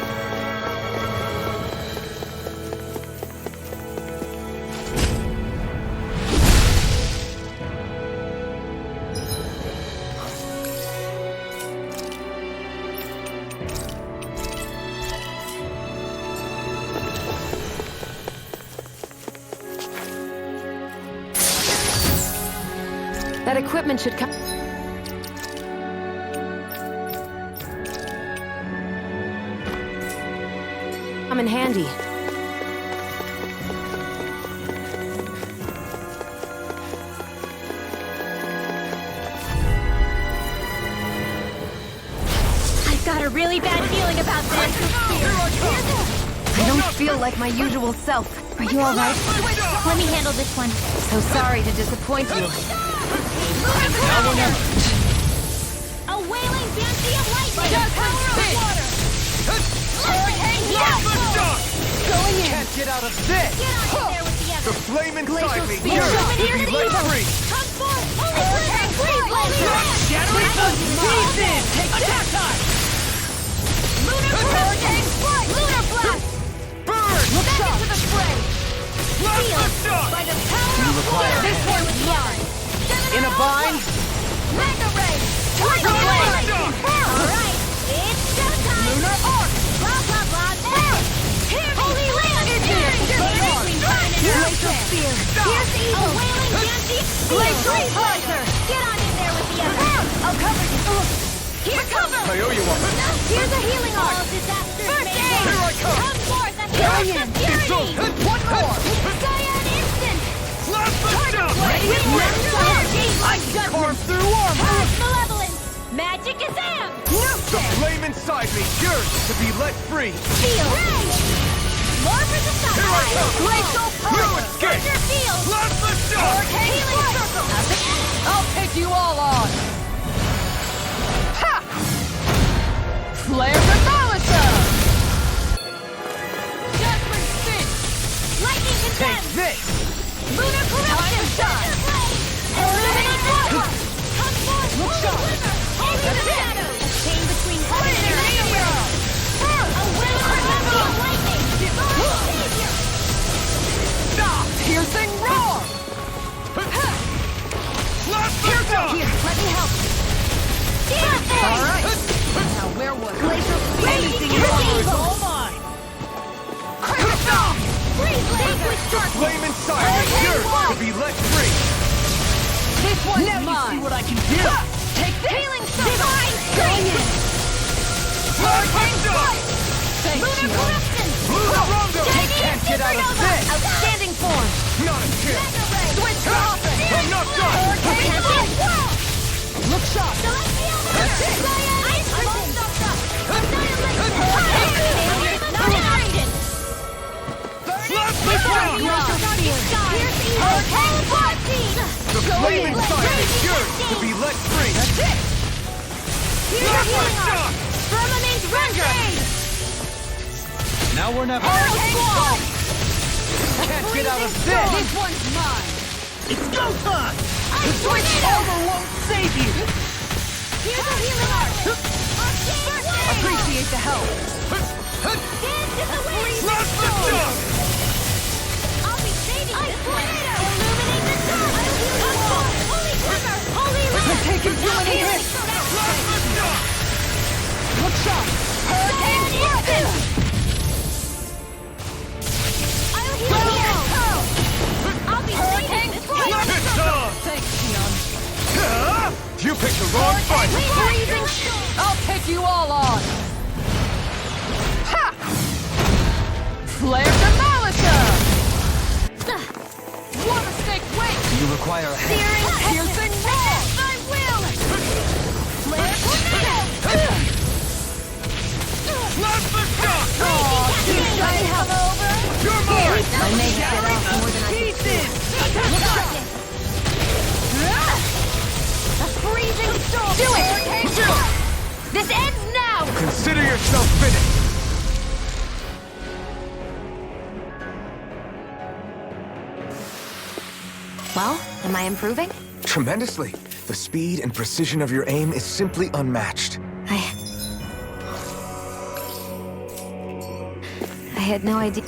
That equipment should come in handy. I don't feel like my usual self. Are you alright? Let me handle this one. So sorry to disappoint you. A wailing banshee of lightning! The power of water! Hurricane going in! Can't get out of this! Get on in there with the The others! flame inside me Spear. yearns to be Here's let evil. free! Come forth! Hurricane freeze! Shattering pieces! Take attack time! Lunar hurricane strike! Lunar blast! Burn! Back into the fray! Blast the shock! By the power of water! This one's mine! In a bind? Mega ray! Tiger blade! Alright, it's showtime! Lunar arc! Blah blah blah! Here! Holy land! Glacial spear! Here's evil! A wailing banshee! Glacial blizer! Get on in there with the others! I'll cover you! Here cover! I owe you one. Here's a healing art! All disasters first aid! Here I come! Come forth at the arch of fury! One more! Cyan instant! Blast the shock! I Carve through armor! Malevolence! Magic is am! The flame inside me yearns to be let free! Feel! More for the sun! Here I come! Glacial You power! escape! Thunder field! Blast the shock! Healing circle! I'll take you all on! Ha! Flare Demolisher! Judgment Spin! Lightning Take condemned! this! Lunar corruption! Thunder blade! Illuminate network! Come forth! Look sharp! Into the shadows! A chain between heaven and earth! A will of lightning! Divine savior! Stop! Piercing roar! Blast the shock! Here, let me help. All right. Now where was I? Glacial Anything you want is all mine! Freeze language dark! Flame inside me yearns to be let free! This one's Now you see mine. what I can do! Take this. Healing divine strength! Hurricane strike! Thank Lunar you. corruption! Lunarongo! Can't get out of this! Outstanding form. Not a chance! Mega ray! Switch Alphen. I'm not done! Hurricane strike! Look sharp. Celestial That's it. Ice prison! Annihilation! Annihilation! Blast the shock! Hurricane Bloodseed! The flame inside me yearns to be let free! That's it. Blast the shock! Firmament Render! Now we're never... Hurricane Squall! Can't get out of This this! one's mine. It's go time! Ice Tornado! Armor won't save you! Here's a healing art! Arcane Appreciate the help. Dance in the wind! Blast the shock! I'll be saving this tornado! Illuminate the sun! Come forth! Holy glimmer! Holy land! I'm taking too many hits. Blast the shock! Look sharp. Hurricane instant! I'll heal you! I'll be saving this Blast tornado! it on! Thanks, Shionne. You picked the wrong fight! Freezing I'll take you all on. Ha! Flare Demolisher! One mistake, wait! Do you require a hand? Piercing roar! I will! Flare tornado! Blast the shock! I have over! You're mine! I may have bit off more than I can Pieces! A freezing storm! Do it! This ends now! Consider yourself finished! Well, am I improving? Tremendously. The speed and precision of your aim is simply unmatched. I had no idea.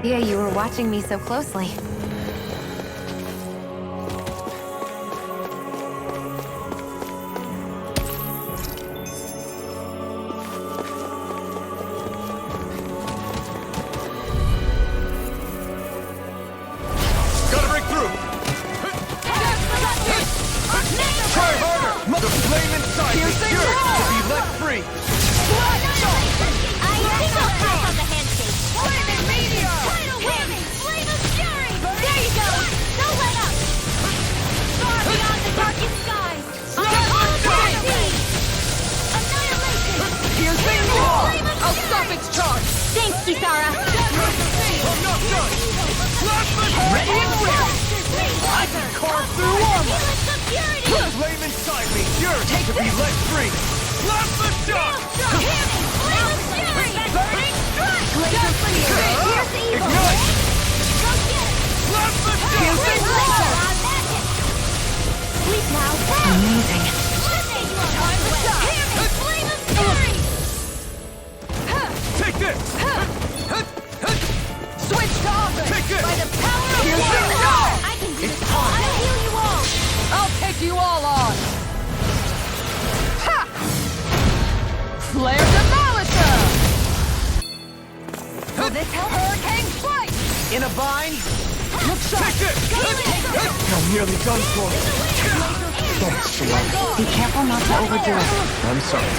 Yeah, you were watching me so closely. Gotta break through! Try harder! The flame inside me yearns to be let free! I think I'll pass on the handshake. Flaming meteor! Tidal wave! Flame of fury! Kisara! I'm not done! Ready and ready! I can carve through Alma! Flame inside me yearns to be let free! Plasma shock! Burning strike! Just for you! Here's the evil! Ignite! Go get it! Plasma shock! Here's the magic! Sleep now! Amazing. Time to shine! Hear me! Flame of fury! Take this! Switch to offense! Take this! By the power of Here's water! the star! I can do this! I'll heal you all! I'll take you all on! Ha! Flare Demolisher! Will this help? Hurricane Strike! In a bind? Look sharp! Take this! I'm nearly done for. Thanks, Shionne. Be careful not to overdo it. I'm sorry.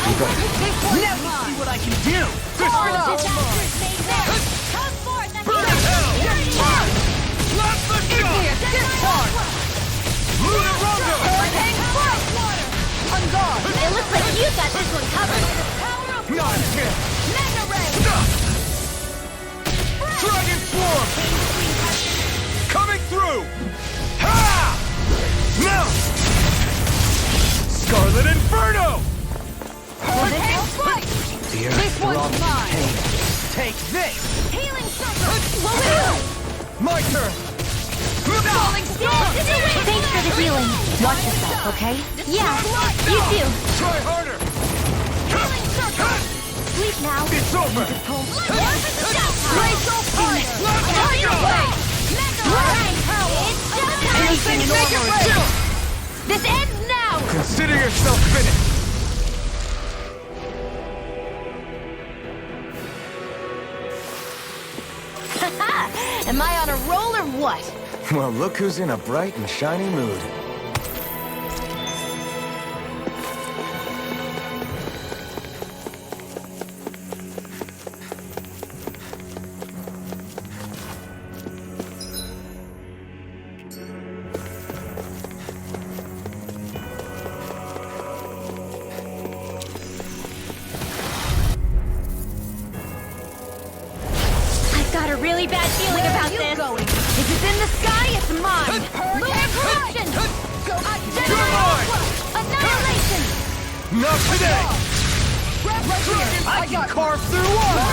You go. Let me see what I can do! This one! Come forth and Burn hell! Plasma shock! Igneous Discharge! Luna Rondo! Hurricane Strike! On guard! It looks like you got this one covered. Not again! Mega Ray! Dragon Swarm! Coming through! Ha! Now! Scarlet Inferno! Hurricane Strike! Dear, This through all one's this mine! pain, Take this! Healing circle! My turn! Falling Storm! Thanks for the healing. Watch yourself, okay? Yeah, you too. Try harder! Healing circle! Sleep now. It's over! Glacial Fire! On your way! Anything Make it rain! This ends now! Consider yourself finished! Am I on a roll or what? Well, look who's in a bright and shiny mood. I've got a really bad feeling about this. If it's in the sky, it's mine. Lunar corruption. Annihilation. Not today! I got Carve through Alma!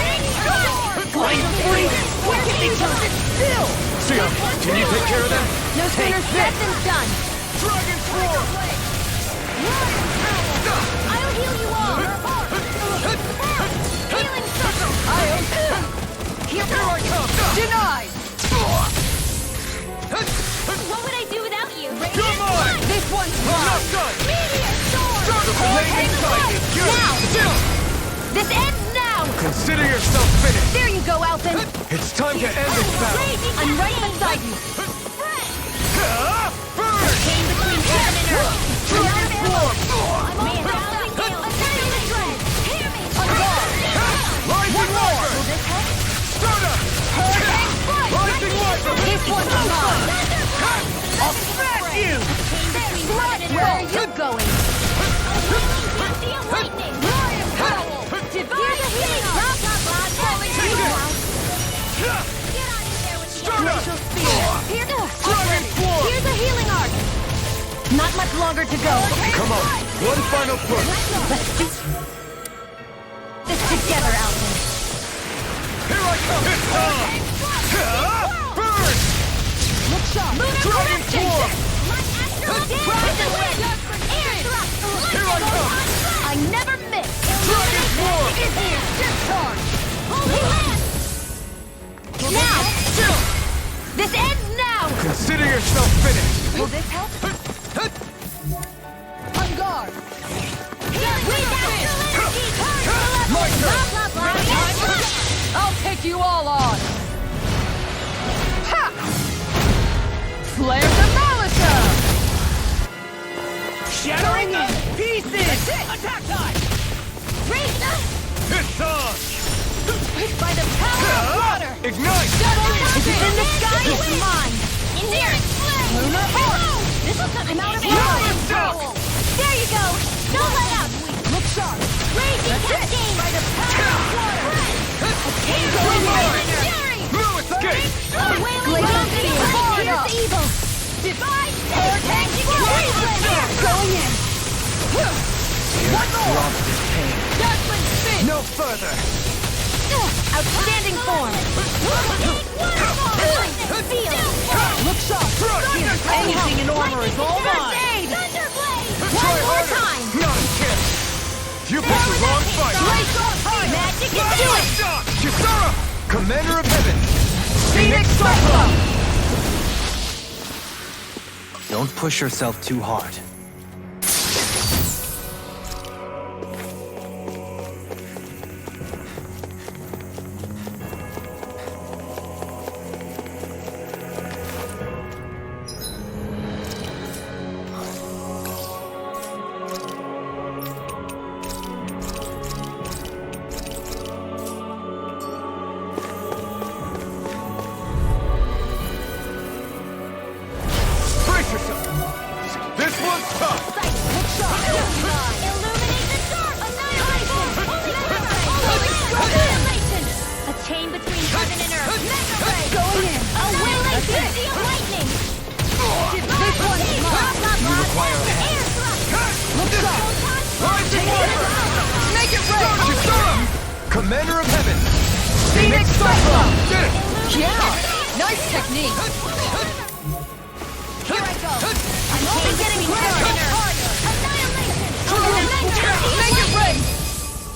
Flame Free! Still! Shionne, can you take care of them? No sooner said than done. Dragon Swarm! I'll heal you all. Healing circle. Here I come! Denied! What would I do without you? Come on! This one's I'm not mine! done! Meteor storm. Start the flame inside me! Now. This ends now. Consider yourself finished! There you go, Alphen. It's time to end this battle! I'm right beside you. Burn! Came between heaven and earth. Dragon Swarm! I'm on thousand gales. Annihilate. Hear me. Rising Water! Soda! Hurricane Strike! Rising Water! This one's mine! I'll smash you! Where are you going? Lightning. Lion Howl! Here's a healing arm. Falling Take it! Get on in there with the Soda! Dragon Swarm! Here's a healing arc. Not much longer to go. Come on, one final push! This together, Alphen. Here I come! It's time! Burn! Look sharp! Dragon Swarm! Here I come! I never miss. Dragon Swarm! Discharge! Holy land. Now. This ends now. Consider yourself finished! Will this help? On guard! My turn! Blah, blah, blah. I'll take you all on! Ha! Flare Demolisher! Shattering in pieces! Attack time! Rena. It's on! By the power of water! Ignite! If it's in the sky, it's mine. In here. Lunar Horse! This will come out of Lunar it. Shock! There you go. Don't let up. Look sharp! Raging cascade. By the power of water! Here's evil! Divide! Going in! One more! Judgment spin! No further! Outstanding form! Look sharp! Anything in armor is all mine! One more time! Not a chance! You picked the wrong fight! Magic is doing! Kisara! Commander of Heaven! Phoenix Cyclone! Don't push yourself too hard. Brace yourself! This one's tough! Illuminate the dark! Annihilation! A chain between heaven and earth! Mega ray! Going in! A wailing beauty of lightning! This one is mine! Air thrust! Look up! Rise to water! Make it rain! Kisara! Commander of Heaven! Phoenix Cyclone! Did it! Yeah! Nice technique! Here I go! I'm only getting started! Annihilation! Make it rain!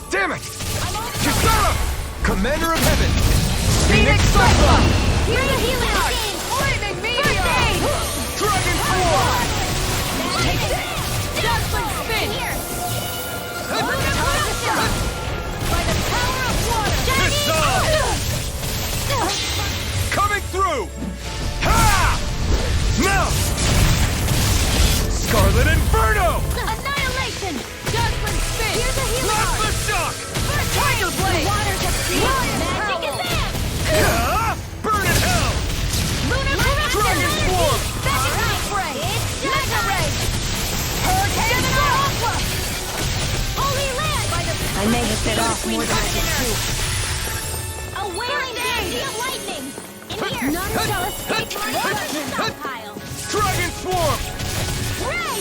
Damn it! Kisara! Commander of Heaven! Phoenix Cyclone! Here's the healing machine! Flaming meteor! Dragon Form! Judgment spin! Here! By the power of water! Coming through! Ha! Now! Scarlet Inferno! Annihilation! Judgment spin! Here's the healing Blast art! the shock! Tiger blade! Waters of sea! Magic is in! Yeah! Burn in hell! Lunar Dragon Swarm! Magic ray! Mega ray! Hurricane Aqua! Holy land! By the I may have bit off more than I could chew. A wailing beauty of lightning! In here! None shall escape my stockpile! Dragon Swarm! Ray!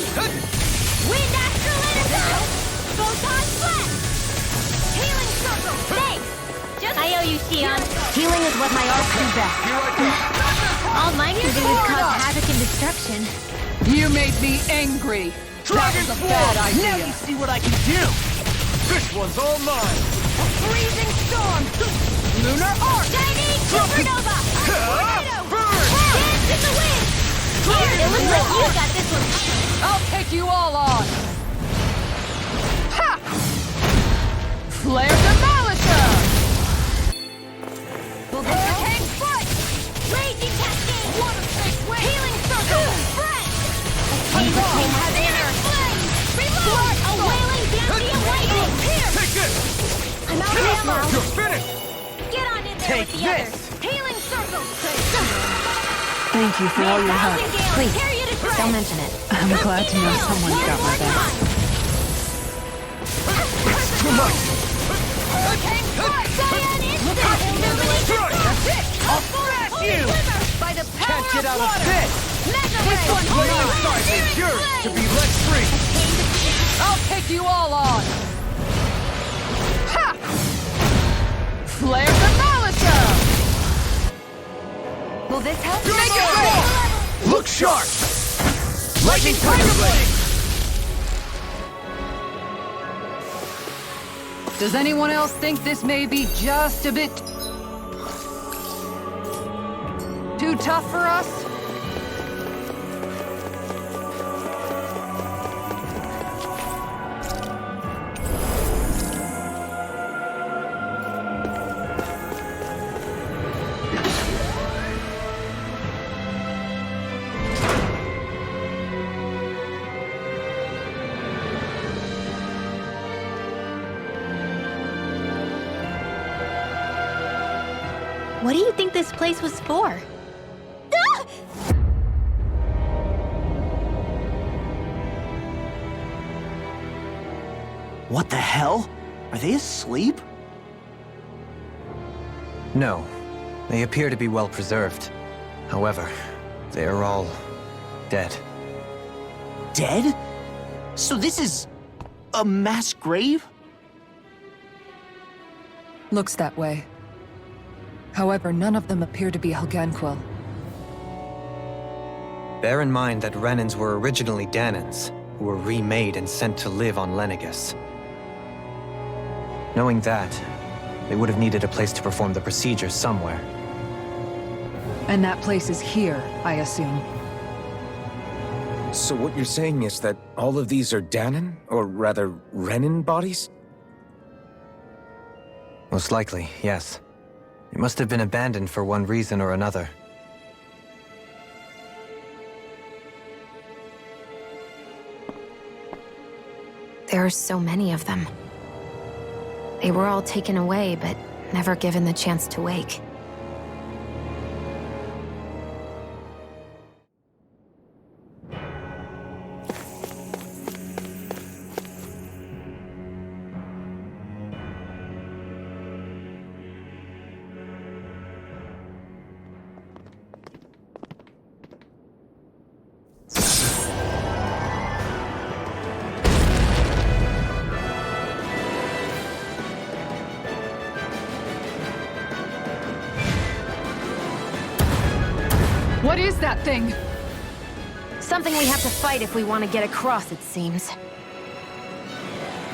Wind Astral Intercept! Photon Blast! Healing Circle! Thanks! I owe you, Shionne. Healing is what my arts do best. Here I go! All mine can do is cause havoc and destruction. You made me angry. Dragon That was a Swarm! bad Now idea. you see what I can do! This one's all mine! A freezing storm! Lunar Arc! Shining Supernova! Tornado! Burn! Dance in the wind! Here, it looks like you got this one. I'll take you all on. Ha! Flare Demolisher! Hurricane Foot! Raging Cascade! Water Snake Wave! Healing Circle! Breath! A chain between heaven and earth! Flame! Reload! A wailing beauty of lightning! Here! Take this! I'm out of ammo! You're finished! Get on in there Take with the this! others! Healing Circle! Thank you for all your help. Please, Carry you to don't Christ. mention it. I'm glad to know someone's got my back. Too much! Hurricane Foot! Cyan Instant! Illuminate the Right. dark! I'll thrash you! By the power Can't get of out water! of this! Mega This ray! one's Holy my land! side is Searing yours to flame! be let free! I'll take you all on. Ha! Flare Demolisher! Will this help? Make it roll! Look sharp! Lightning Tiger Blade! Does anyone else think this may be just a bit too tough for us? What do you think this place was for? What the hell? Are they asleep? No. They appear to be well preserved. However, they are all dead. Dead? So this is a mass grave? Looks that way. However, none of them appear to be Helganquil. Bear in mind that Renans were originally Danans, who were remade and sent to live on Lenegus. Knowing that, they would have needed a place to perform the procedures somewhere. And that place is here, I assume. So what you're saying is that all of these are Danan, or rather, Renan bodies? Most likely, yes. It must have been abandoned for one reason or another. There are so many of them. They were all taken away, but never given the chance to wake. What is that thing? Something we have to fight if we want to get across, it seems.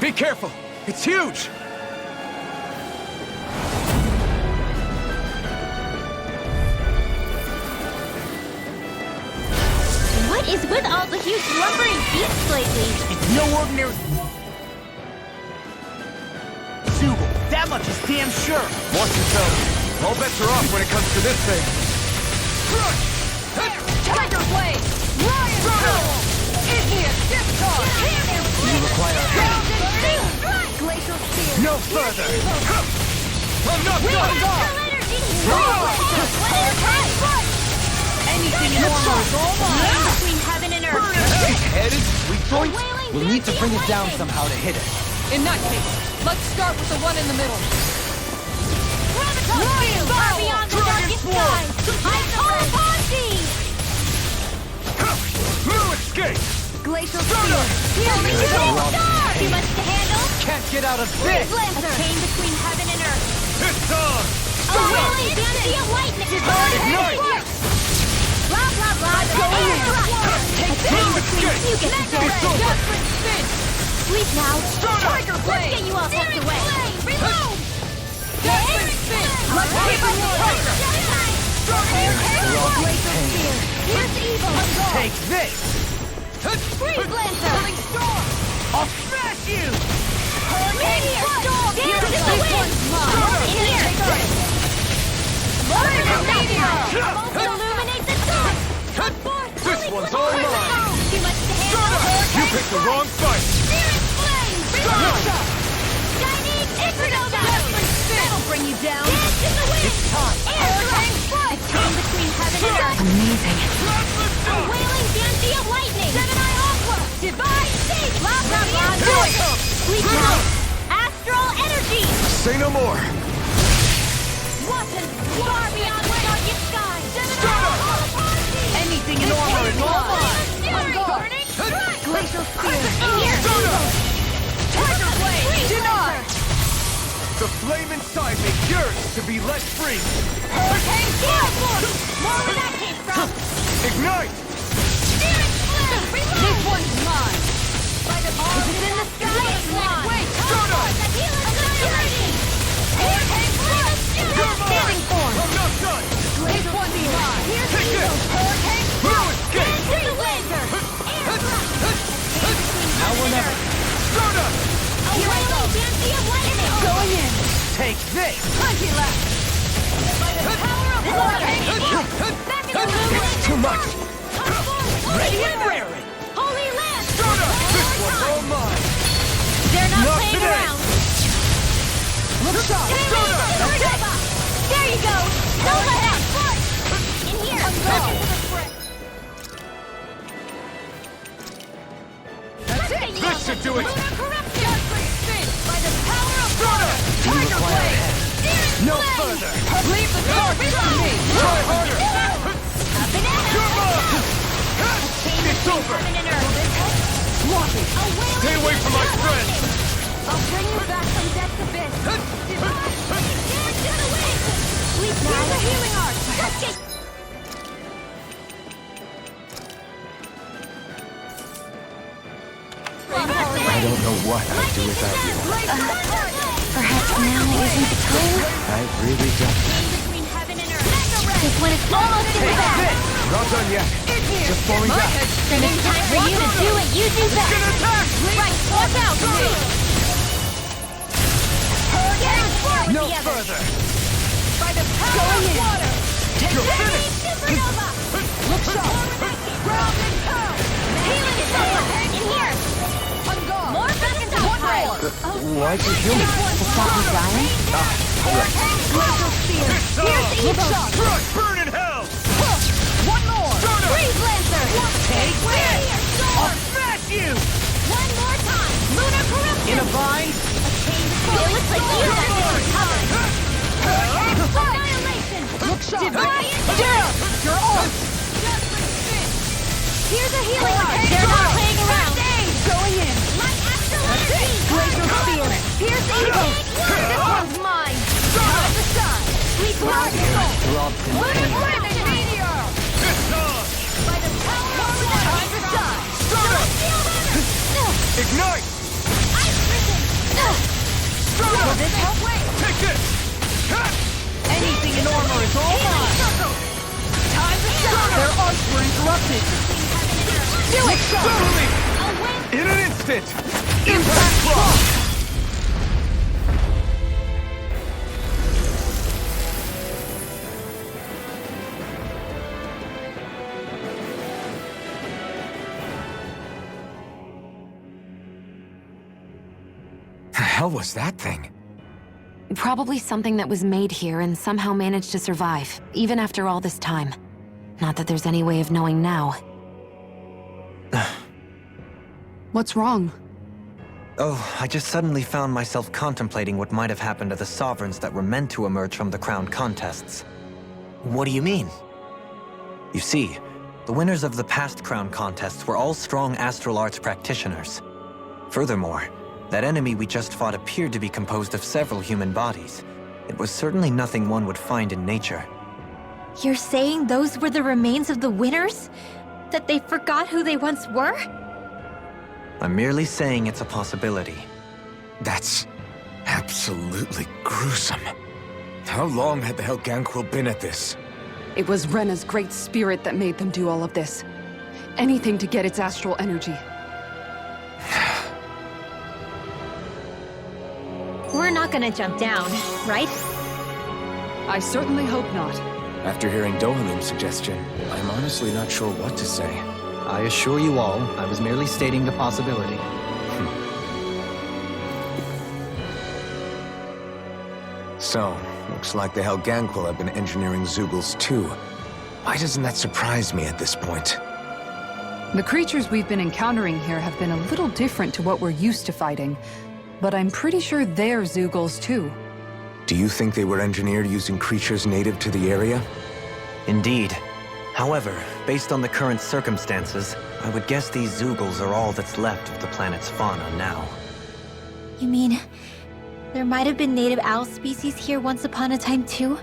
Be careful! It's huge! What is with all the huge lumbering beasts lately? It's no ordinary... Zoogle, that much is damn sure! Watch yourself. All bets are off when it comes to this thing. Tiger Blade! Riot Pool! Igneous Discharge! You require help. Glacial Spear! No further! I'm not done! Anything normal is all mine! Between heaven and earth. Headed, weak point? We'll need to bring it down somehow to hit it. In that case, let's start with the one in the middle. Lion far beyond the darkest skies. I call upon thee. No escape! Glacial Spear! Only you can star. Too much to handle. Can't get out of Freeze this! Lancer. A chain between heaven and earth. It's on! A whirling fantasy of lightning. Ignite! Blah blah blah. Take A chain between you get the Desperate Spin! Sleep now. Tiger Let's Blade! get you all tucked away. Reload. Desperate Spin! Let's keep it tiger! Glacial Spear! Here's evil. Take this! Freeze Lancer. Killing Storm! I'll smash you! Meteor storm. Here's the This wind. one's mine! In here. Take this! Fire meteor. Huh. Illuminate the sun. Come forth. This one's all mine! Too much to handle. You picked the wrong fight! Spirit flame. Reload. Chinese Supernova. That'll bring you down! Dance in the wind. Hurricane strike. A chain between heaven and earth. Amazing. A wailing fancy of lightning. Gemini Aqua. Divine Seed. Blah blah blah. Do it. Sleep now. Astral energy. Say no more! Watch and far beyond the darkest sky. Gemini Aqua. Anything in armor is all mine! On guard! Glacial Spear! In here. Tiger Blade! Deny! The flame inside me yearns to be let free! Hurricane storm. More where that came from. Ignite! Spirit flame. This Reload. one's mine! By the arms in the sky. Wait! The healer security. Hurricane flame. Standing form. I'm not done! This one's mine! Here's Take evil. this. Hurricane No storm. escape! Free laser. Air thrust. Now or never! Soda! A wailing fancy of lightning. Going in! Take this! 20 left! By the power of hurricane. Back in the It's too much! Ready and raring. Holy Land. Soda! This one's all mine! They're not Not playing today. around. Look sharp! Soda! There you go. Don't let out. In here. That's it! This should do it! Desperate Spin! By the power of Soda! Tiger Blade! No further! Leave the target to me! Try harder! It's over! Heaven and earth. Block it! Stay away from my friend! I'll bring you back from death's abyss. Get away! Please use the healing art. Skit. I don't know what I'd do without you. Perhaps now isn't the time? I really don't. Between heaven and earth. This one is almost in the bag. Not done yet. Just falling back. Then it's time for you to do what you do best. Right, watch out! No further! By the power of water! You're finished! Supernova! Look sharp! Ground and pound! Healing is over! In here! On guard! More back into one rail! Why'd you heal me? The fog is dying? Glacial spear! Here's the Look evil! sharp! Burn in hell! One more! Freeze Lancer! Take this! I'll smash you! One more time! Lunar corruption! In a vine? It looks like you got this covered! Annihilation! Look sharp! Divine! You're on! Here's a healing art! They're not playing around! Going in! My Astral energy! Glacial spear! Here's evil! This one's mine! Time to shine! Sweet blood! Lunar corruption! Meteor! It's on! By the power of water! Time to shine! Celestial hammer! Ignite! Ice prison! Will this help? Take this! Anything in armor is all mine! Time to shine! Their arts were interrupted! Do it! Totally! Away! In an instant! Impact block! The hell was that thing? Probably something that was made here and somehow managed to survive, even after all this time. Not that there's any way of knowing now. What's wrong? Oh, I just suddenly found myself contemplating what might have happened to the sovereigns that were meant to emerge from the crown contests. What do you mean? You see, the winners of the past crown contests were all strong astral arts practitioners. Furthermore, that enemy we just fought appeared to be composed of several human bodies. It was certainly nothing one would find in nature. You're saying those were the remains of the winners? That they forgot who they once were? I'm merely saying it's a possibility. That's absolutely gruesome. How long had the Helganquil been at this? It was Rena's great spirit that made them do all of this. Anything to get its astral energy. We're not gonna jump down, right? I certainly hope not. After hearing Dohalim's suggestion, I'm honestly not sure what to say. I assure you all, I was merely stating the possibility. So, looks like the Helganquil have been engineering Zeugles too. Why doesn't that surprise me at this point? The creatures we've been encountering here have been a little different to what we're used to fighting. But I'm pretty sure they're Zeugles too. Do you think they were engineered using creatures native to the area? Indeed. However, based on the current circumstances, I would guess these Zeugles are all that's left of the planet's fauna now. You mean, there might have been native owl species here once upon a time too?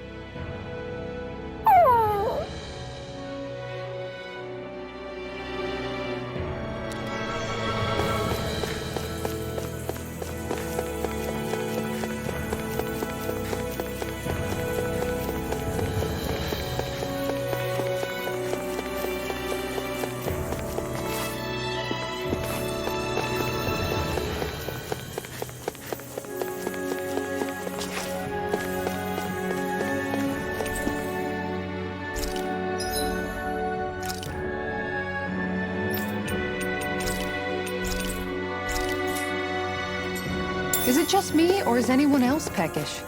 Is it just me, or is anyone else peckish?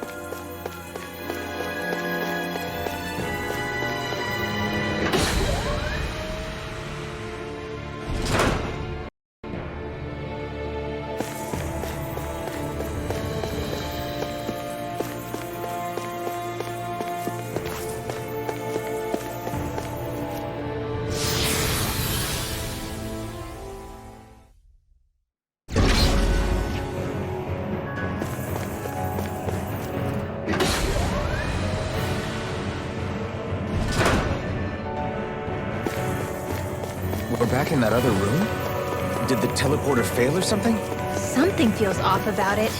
in that other room? Did the teleporter fail or something? Something feels off about it.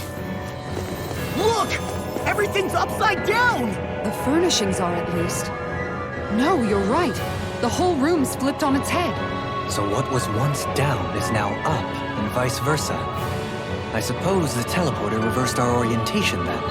Look! Everything's upside down! The furnishings are, at least. No, you're right. The whole room's flipped on its head. So what was once down is now up, and vice versa. I suppose the teleporter reversed our orientation then.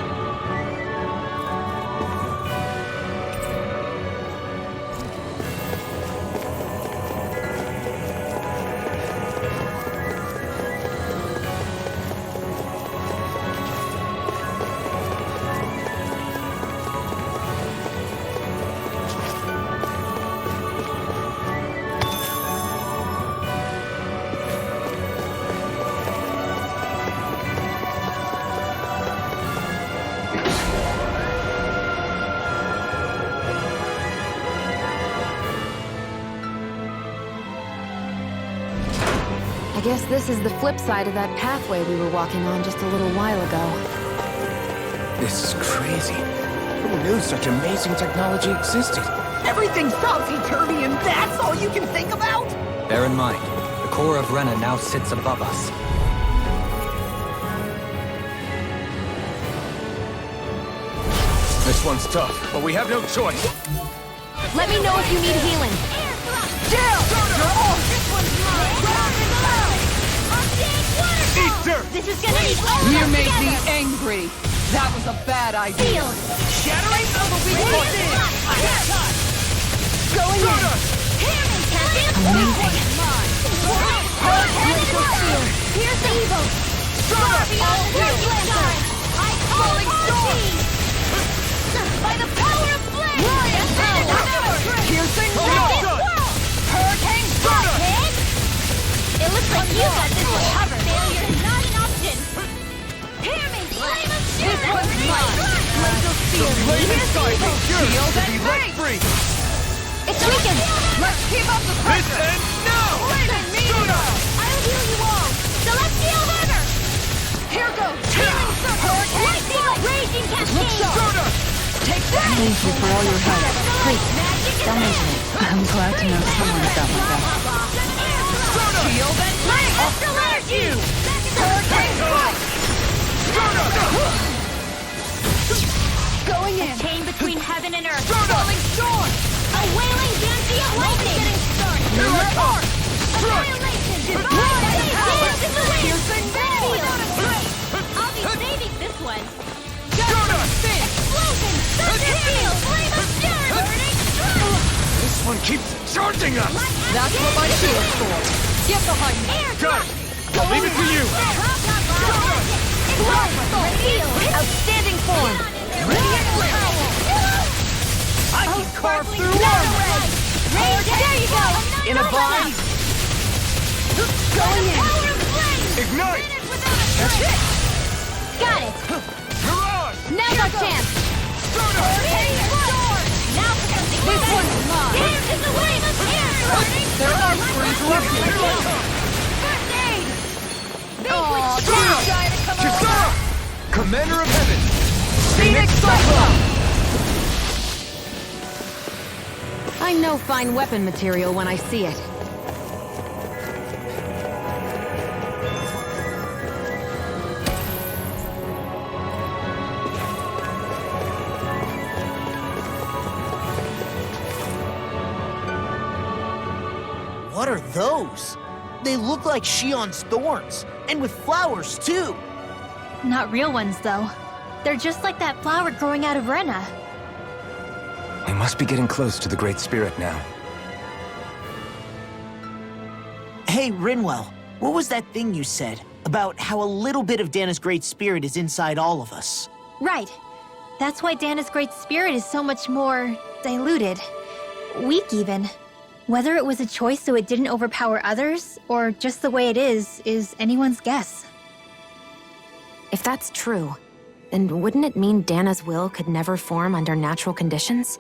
I guess this is the flip side of that pathway we were walking on just a little while ago. This is crazy. Who knew such amazing technology existed? Everything's topsy-turvy and that's all you can think about? Bear in mind, the core of Rena now sits above us. This one's tough, but we have no choice. Let me know if you need healing. Eat dirt! This is gonna be all You made me together. angry. That was a bad idea. Sealed. Shattering of the weak point! Going in. Hear me, Captain. Amazing. Here's the evil. Far beyond the darkest side. I call upon thee. By the power of flame. Piercing Second wall. wall. Hurricane strike. Hit. It looks like you got this one covered. Failure is not an option. Hear me, flame of This Shionne. one's mine. Laser The field. flame Here's inside me evil. yearns Shield to and be let break. free! It's weakened. Let's keep up the This pressure. ends now! Flaming meteor. I'll heal you all. Celestial River. Here goes. Lightning raging Look cascade. sharp. Take that. Thank you for all your help. Please, don't mention it. I'm glad to know someone felt like that. Shield and break. Astral energy. Hurricane strike. Going in. Chain between heaven and earth. Falling storm. A wailing dancy of lightning. Mirror arc. Annihilation. Dance in the wind. Piercing Seal. veil. I'll be saving this one. Spin. Explosion. Thunder field. Flame of Shionne. Burning strike. This one keeps charging us! That's what my shield's for. Get behind me. Air Got it! I'll leave it to you! Outstanding form! I can carve through armor. There you go. In a bind. Going in. Power of flame. Ignite! Got it. Mirage! Now's our chance. Hurricane storm. Now for something This better. one's mine. Here's in the wave of air. There are springs left. First aid. Aw, Vanquish too down. shy to come Kisara! over. Commander of Heaven! Phoenix Cyclone. I know fine weapon material when I see it. What are those? They look like Shionne's thorns, and with flowers too. Not real ones, though. They're just like that flower growing out of Rena. We must be getting close to the Great Spirit now. Hey, Rinwell, what was that thing you said about how a little bit of Dana's Great Spirit is inside all of us? Right. That's why Dana's Great Spirit is so much more diluted. Weak, even. Whether it was a choice so it didn't overpower others, or just the way it is anyone's guess. If that's true, then wouldn't it mean Dana's will could never form under natural conditions?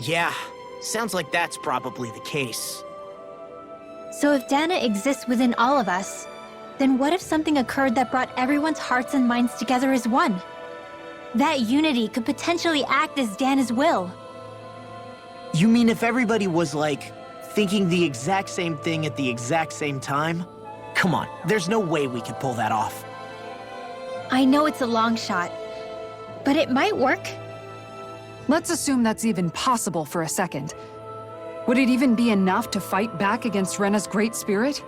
Yeah, sounds like that's probably the case. So if Dana exists within all of us, then what if something occurred that brought everyone's hearts and minds together as one? That unity could potentially act as Dana's will. You mean if everybody was, like, thinking the exact same thing at the exact same time? Come on, there's no way we could pull that off. I know it's a long shot, but it might work. Let's assume that's even possible for a second. Would it even be enough to fight back against Rena's Great Spirit?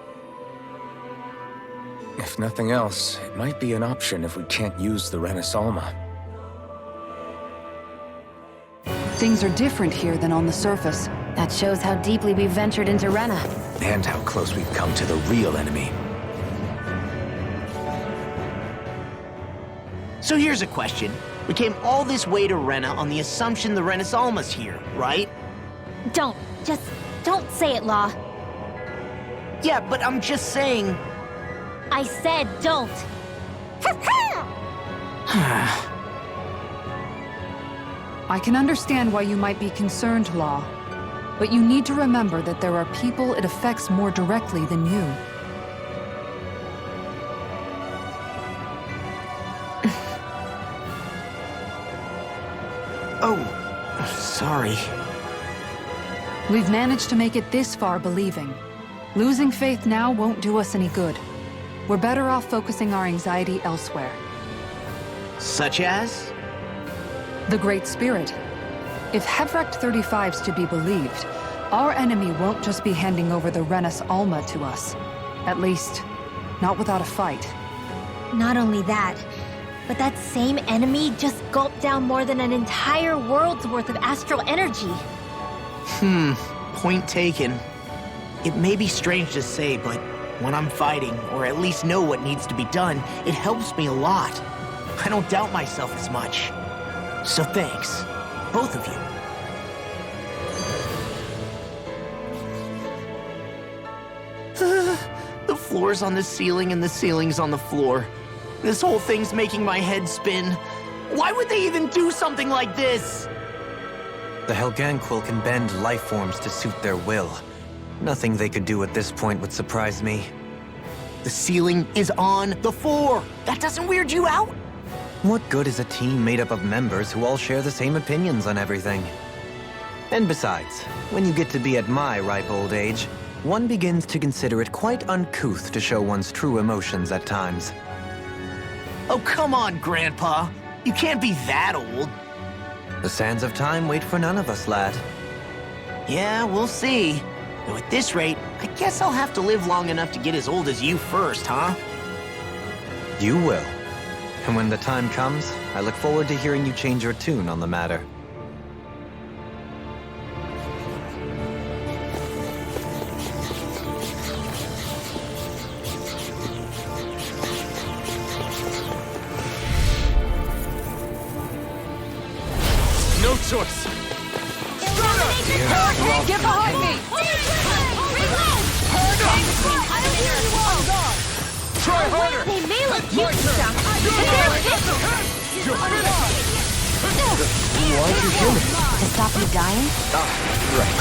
If nothing else, it might be an option if we can't use the Renas Alma. Things are different here than on the surface. That shows how deeply we've ventured into Rena. And how close we've come to the real enemy. So here's a question. We came all this way to Rena on the assumption the Renas Alma's here, right? Just don't say it, Law. Yeah, but I'm just saying... I said don't. I can understand why you might be concerned, Law. But you need to remember that there are people it affects more directly than you. Oh, sorry. We've managed to make it this far believing. Losing faith now won't do us any good. We're better off focusing our anxiety elsewhere. Such as? The Great Spirit. If Hevrecht 35's to be believed, our enemy won't just be handing over the Renas Alma to us. At least, not without a fight. Not only that, but that same enemy just gulped down more than an entire world's worth of astral energy. Point taken. It may be strange to say, but when I'm fighting, or at least know what needs to be done, it helps me a lot. I don't doubt myself as much. So thanks, both of you. The floor's on the ceiling and the ceiling's on the floor. This whole thing's making my head spin. Why would they even do something like this? The Helganquil can bend life forms to suit their will. Nothing they could do at this point would surprise me. The ceiling is on the floor. That doesn't weird you out? What good is a team made up of members who all share the same opinions on everything? And besides, when you get to be at my ripe old age, one begins to consider it quite uncouth to show one's true emotions at times. Oh, come on, Grandpa. You can't be that old. The sands of time wait for none of us, lad. Yeah, we'll see. Though at this rate, I guess I'll have to live long enough to get as old as you first, huh? You will. And when the time comes, I look forward to hearing you change your tune on the matter. No choice! Get behind me! Try harder! They may look My cute turn! stuff, but Why'd you kill me? To stop you dying? Right.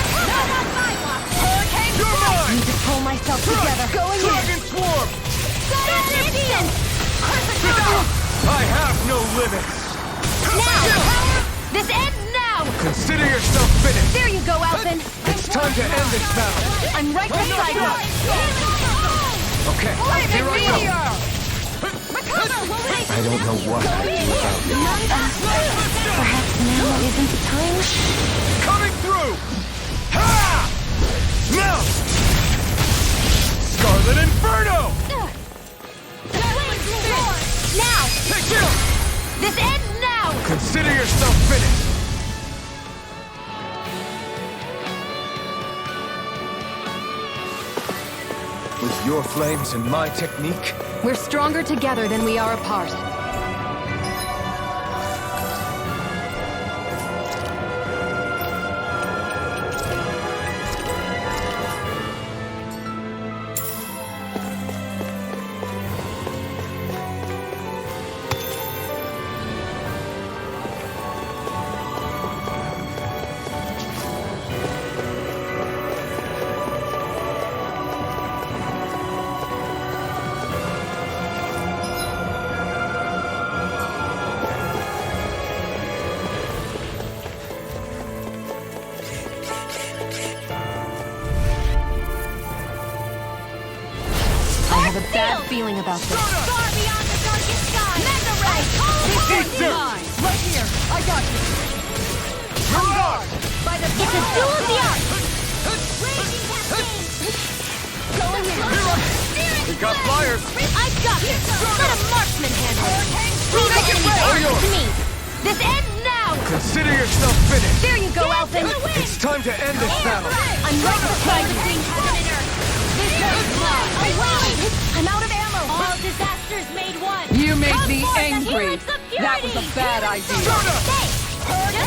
You're mine! Need to pull myself together. Going in! Dragon Swarm! I have no limits! Now! This ends now! Consider yourself finished! There you go, Alphen! It's time to end this battle! I'm right beside you! Okay, here I go! I don't know what I'd do without you. Perhaps now isn't the time? Coming through! Ha! Now! Scarlet Inferno! Now! Take it! This ends now! Consider yourself finished! With your flames and my technique, We're stronger together than we are apart. feeling about this. Far beyond the darkest sky! Mega Ray! It's mine! Right here! I got you! Mirage! By the It's a duel of the arts! Going in! We got flyers! I've got this! Let a marksman handle it! Leave the enemy arms to me! This ends now! Consider yourself finished! There you go, Alphen! It's time to end this battle! I'm right beside you! This one's mine! Away! I'm out of ammo! All disasters made one! You made Come me forth, the angry! helix of purity! That was a bad idea!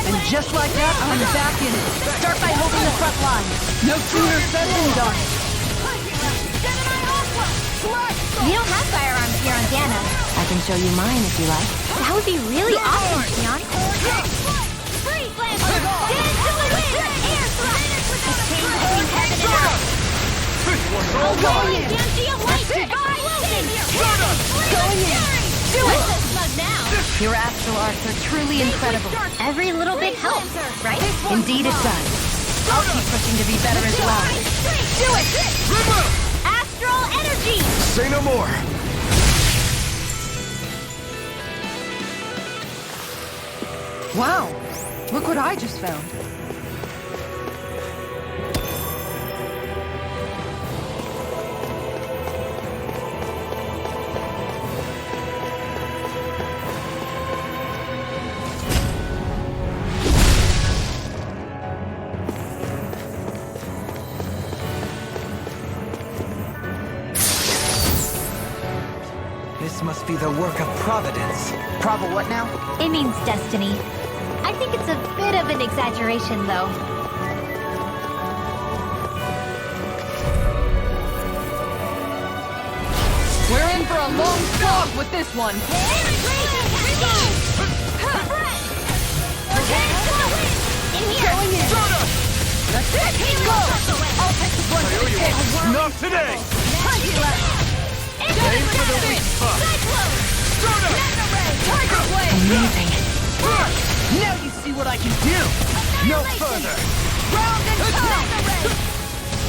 And Just like that, I'm back in it! start by holding the front line. No sooner said than done! We don't have firearms here on Dana. I can show you mine if you like. That would be really awesome, Shionne. Free slam! Dance to the wind! Air thrust! Exchange between heaven and earth! This one's all Going mine! in! Banshee of light! Explosive! Going in! Do it! Smug now! Your astral arts are truly incredible. Every little bit helps, right? Indeed it does. I'll keep pushing to be better as well. Do it! Rinwell! Astral energy! Say no more! Wow, look what I just found. This must be the work of Providence. Prova what now? It means destiny. I think it's a bit of an exaggeration, though. We're in for a long slog with this one! In here! That's it! Go! I'll take the brunt of the hit! Not today! Aim for the weak spot! Tiger Blade! Amazing. Now you see what I can do! No further! Round and pound!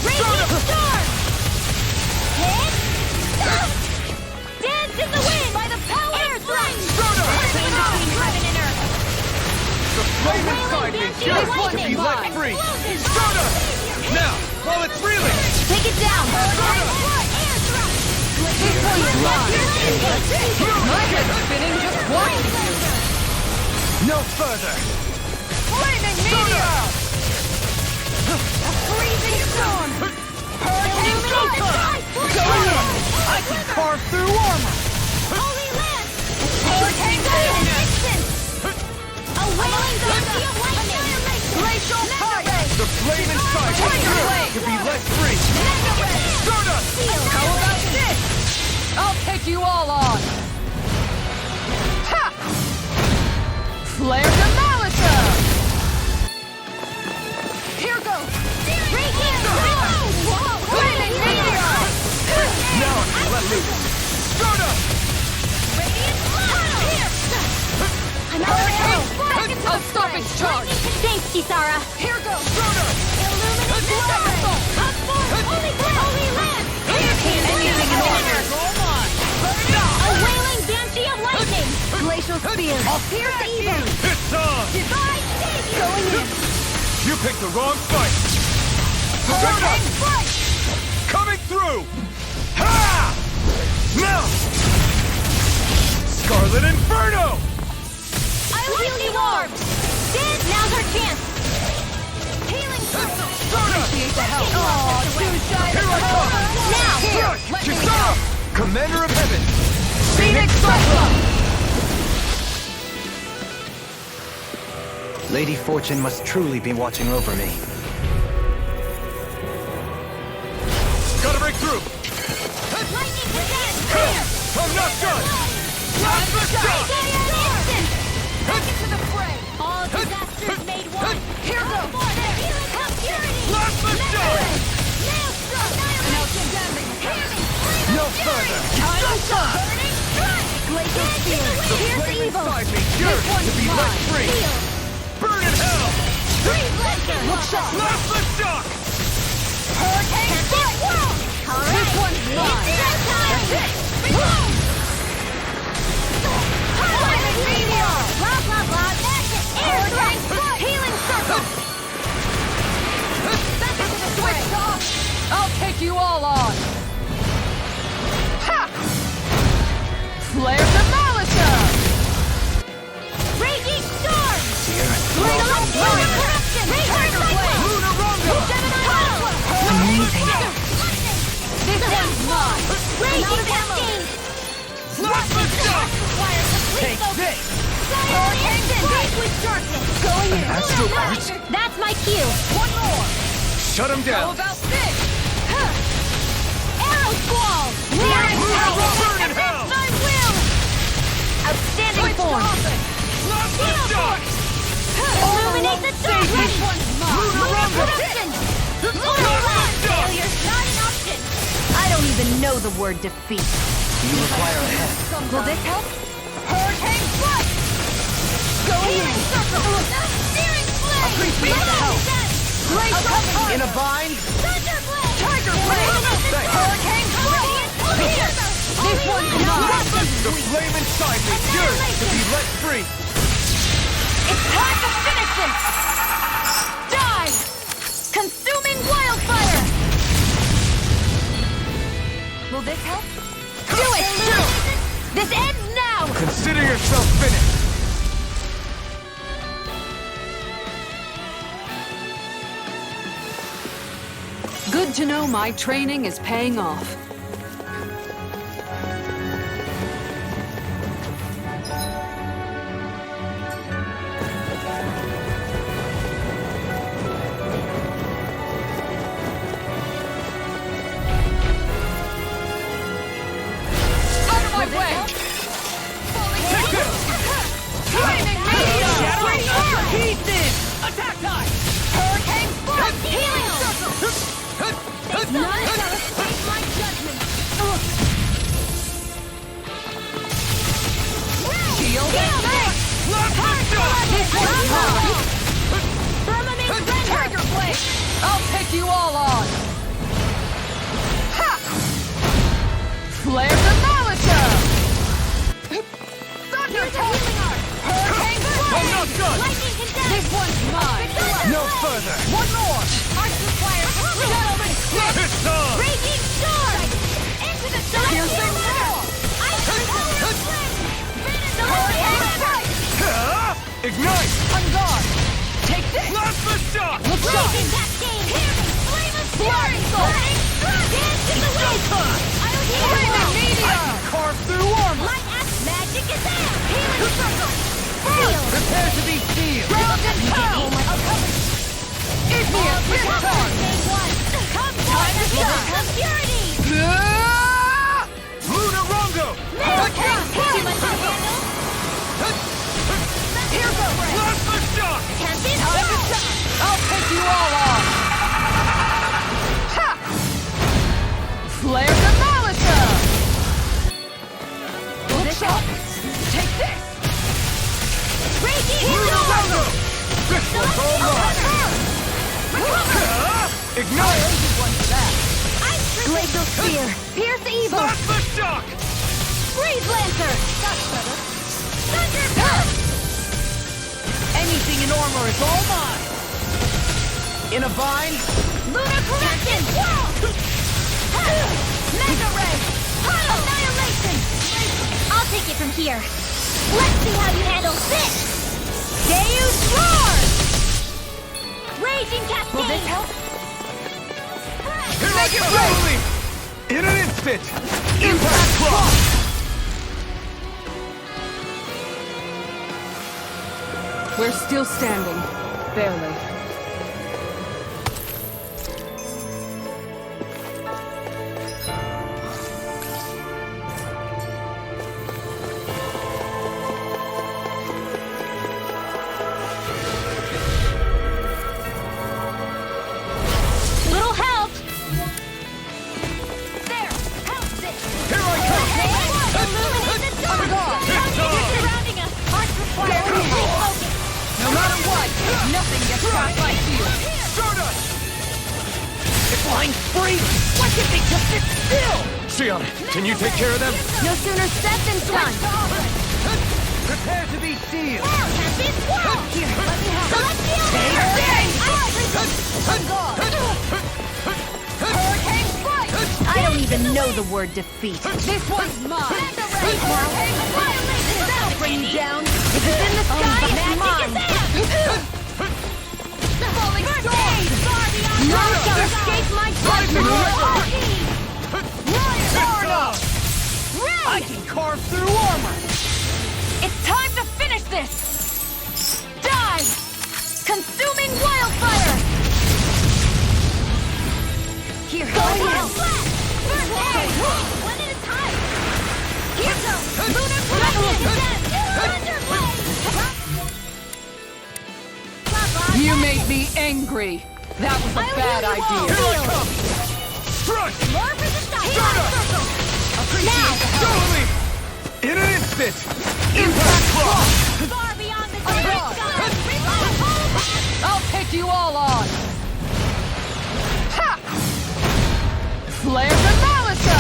Radiant Storm! Hit! Dance in the wind! By the power of flame! Between heaven and earth! The flame inside me just wants to be let free! Now, while it's reeling! Take it down! My head's spinning just watching you! No further! Flaming meteor! A freezing storm! Hurricane Joker! Going in! I can carve through armor! Holy Lance! Hurricane Resistance! A wailing banshee of lightning! Glacial fire! The flame inside me yearns to be let free! How about this? I'll take you all on! Ha! Flare Demolitor! Here goes! Radiant Storm! Flaming meteor! Now I can let loose! Radiant Storm! I'm out of arrows! I'll stop its charge! Thanks, Kisara! Here goes! Illuminate the circle! Come forth! Holy Lance! Anything in order! A wailing banshee of lightning! Glacial spear. Pierce evil! It's on! Divine savior! Going in! You picked the wrong fight! Hurricane strike! Coming through! Ha! Now! Scarlet Inferno! I will heal orbs! Dance! Now's our chance! Healing circle! Appreciate the help! Aw, too shy to Here I come! Now! Let me Kisara! Commander of Heaven! Phoenix Cyclone! Lady Fortune must truly be watching over me. Gotta break through! Lightning possessed! Clear! I'm not done! Blast the shot! Back into the fray! All disasters made one! Here goes! Healing of purity! Blast the shot! Maelstrom! Outstanding! No further! Time to shine! Burning strike! Glacial spear! The Here's flame evil! inside me yearns to be let free! Seal! Burn in hell! Freeze Lancer! Look sharp! Blast the shock! Hurricane strike! This This one's mine! It's time! Blah, blah, blah. That's it. Air tank. Healing circle. Switch off! I'll take you all on! Ha! Flare the Malisa! Raging storm. Lunar Corruption. Tiger Blade! Lunar Rondo! Amazing! This one's mine! Raging cascade. Plasma shock! Take this! Hurricane strike with darkness. Going in. Astral Arts? That's my cue. One more! Shut him How down! about this? Arrow squall. Burn in hell! my will. Outstanding form. Plasma shock! Illuminate the dark. This one's mine! Lunar Rondo! Corruption. Plasma shock! Failure's not an option. I don't even know the word defeat. You require a head. Will this help? Hurricane strike! Go in! Steering flame. Appreciate the help. Glacial In a bind? Thunder blade. Tiger Blade! Hurricane strike! This one's mine! The flame inside me yearns to be let free! It's time to finish this! Die! Consuming wildfire! Will this help? Do it! This ends now! Consider yourself finished! Good to know my training is paying off. Out of my way! Take this! Flaming meteor! Shattering Shattering pieces! Attack time! Hurricane strike! Healing circle! None shall escape my judgment. Shield and tank! Plasma shock! This one's mine! Firmament render. Tiger Blade! I'll take you all on! Ha! Flare the Malisa! Thunder Healing art. Hurricane strike! I'm not done! Lightning condemned. This one's mine! No further! One more! Arts require Gentlemen, It's on! Raging storm. Into the sun. Piercing roar! Ice power flame. Hurricane strike! Ignite! On guard! Take this! Plasma shock! Let's go! Raging cascade. Flame of Flying soul! Dance in the wind. I'll heal Flaming you. meteor! Carve through armor! Light act magic is there. Healing circle. Seal. Prepare to be sealed! Ground and pound! Igneous discharge! Come forth and become purity. Lunar Rondo! Hurricane. Too much to handle. Here goes! Plasma shock! Tempest Time to roll. shine! I'll take you all on! Ha! Flare the Malisa! Will this help? Take this! Raging Lunar storm. Rondo! This one's all mine! Ignite! Ice Glacial Spear! Pierce evil! Plasma shock! Freeze Lancer! Thunder burst. Anything in armor is all mine! In a bind? Lunar corruption. Mega ray. Annihilation. I'll take it from here. Let's see how you handle this. Deus roar. Raging cascade. Will this help? Here I come! In an instant! Impact clock! We're still standing. Barely. Little help. There. Help this. Here I come! Illuminate the dark. It's on! Surrounding us. Hearts require complete focus. No matter what, nothing gets past my shield! Stardust! Flying free! What did they just sit still? Shionne, can you take care of them? No sooner said than done. Prepare to be sealed! Can't be swallowed! Here, let me help. Celestial Hurricane strike! I don't even know the word defeat. This one's mine. That'll bring you down. If it's in the sky, it's mine. Falling storm. None shall escape my judgment. I can carve through armor! It's time to finish this! Die! Consuming wildfire! Here, go ahead. First aid. One at a time. Here goes. Lunar Thunderblade. You made me angry. That was a bad idea. Here I come! Crush! More for the stop. Now! Totally! In an instant! Impact block! Far beyond the great sky. I'll take you all on. Ha! Flare the Malisa!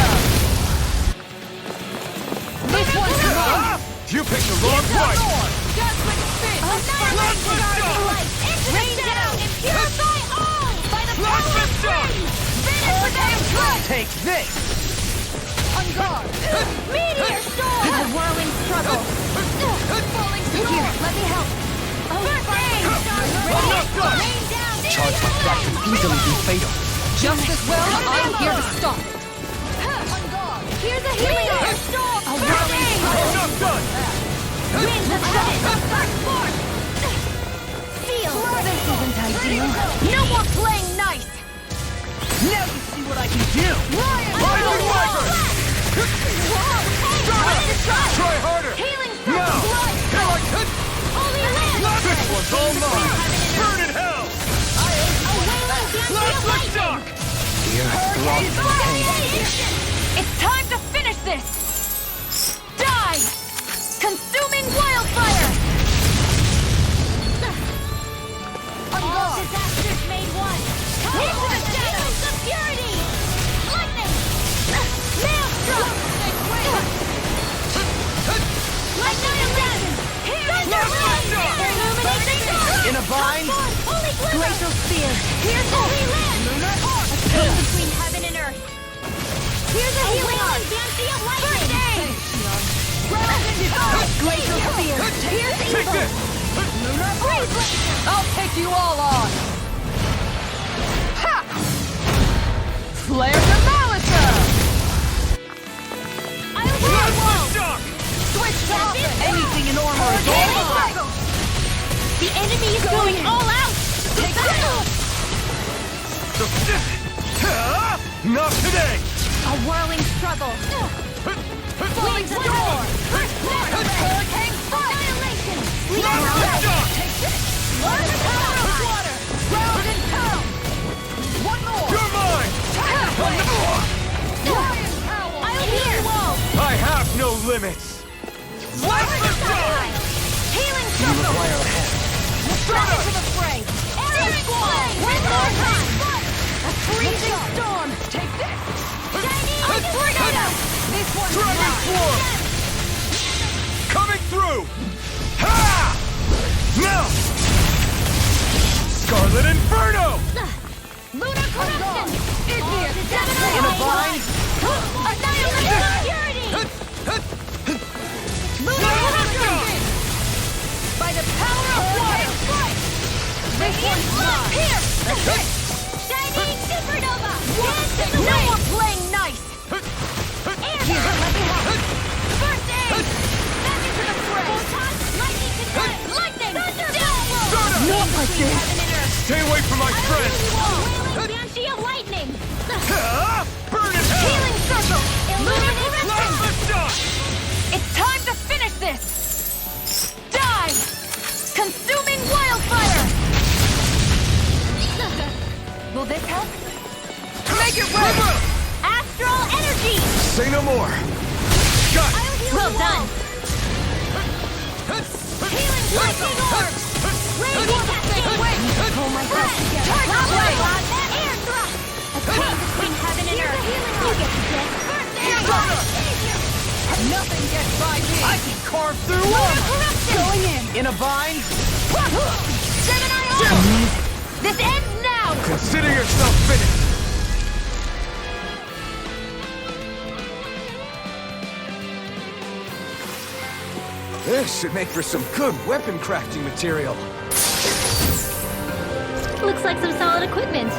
This one's mine. You picked the wrong fight! Judgment spin! Rain down and purify all by the power of spring. Hurricane strike. Take this! On guard! Meteor storm. A whirling struggle. Falling storm! Here, let me help. First aid. Rain down. Charge like that can easily be fatal. Just as well, I'm here to stop it. On guard! Here's a healing storm. A whirling struggle. Enough done! Winds of first force. Seal. This isn't ideal. No more playing nice! Now you see what I can do! Final Wyvern! Try harder! Healing Now! blood. Here I come! Holy land. This one's all mine! Burn in hell! A wailing Last lick shock! It's time to finish this! Die! Consuming wildfire! All disasters made one. Into the shadows of purity. Lightning. Maelstrom. Annihilation. Illumination. In a bind? Holy glacial spear. Here's holy land. Lunar arc. A space between heaven and earth. Here's a healing arc. Fancy of lightning. Glacial spear. Here's Take evil. this! Lunar breeze. I'll take you all on! Ha! Flare the Malisa! I'll Last wall. lick shock! Switch off! Anything in armor is all mine! The enemy is going all out. Take Not today! A whirling struggle. Falling storm! Hurricane strike! Annihilation. Last lick shock! Take this! Learn the power of water! Ground and pound! One more! You're mine! Lion power! I'll heal. I have no limits! Last lick shock! Healing circle. Straight into the fray! Arrow flame. One more time! A freezing storm! Take this! A tornado. This one's Dragon mine! Swarm! Coming through! Ha! Now! Scarlet Inferno! Lunar corruption. Igneous! In a bind? Annihilation. Purity. Lunar corruption. By the power of water! This one's mine! Here! Shining supernova. No more playing nice! Here, let me help. First aid. Back into the fray. Photon. Lightning control. Lightning. Thunderbolt. Not like this. Heaven and earth. Stay away from my friend! Wailing banshee of lightning. Burn in hell! Healing circle. Lunar Last lick shock! It's time to finish this! Die! Consuming wildfire! Will this help? Make it right! Astral energy. Say no more! Got I'll heal well done. Healing lightning orbs. Raging cascade. Pull myself together. Target blade. Air thrust. A chain between heaven and earth. You get the gist. First aid. Nothing gets by me! I can carve through armor! Going in! In a bind? This ends now! Consider yourself finished! This should make for some good weapon crafting material. Looks like some solid equipment.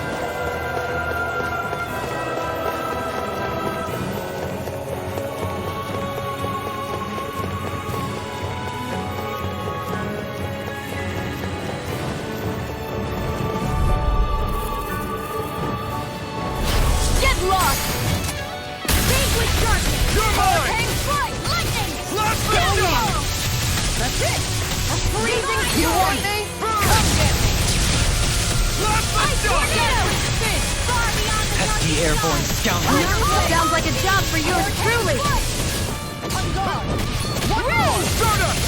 Get lost! Think with sharpness! You're mine! Hurricane strike! Lightning! Let's Go go! in! That's it! A freezing You fury! want me? Come get me! Let's go! Far beyond the Pesky airborne scoundrel! Sounds like a job for yours truly! On guard! One more! Stardust!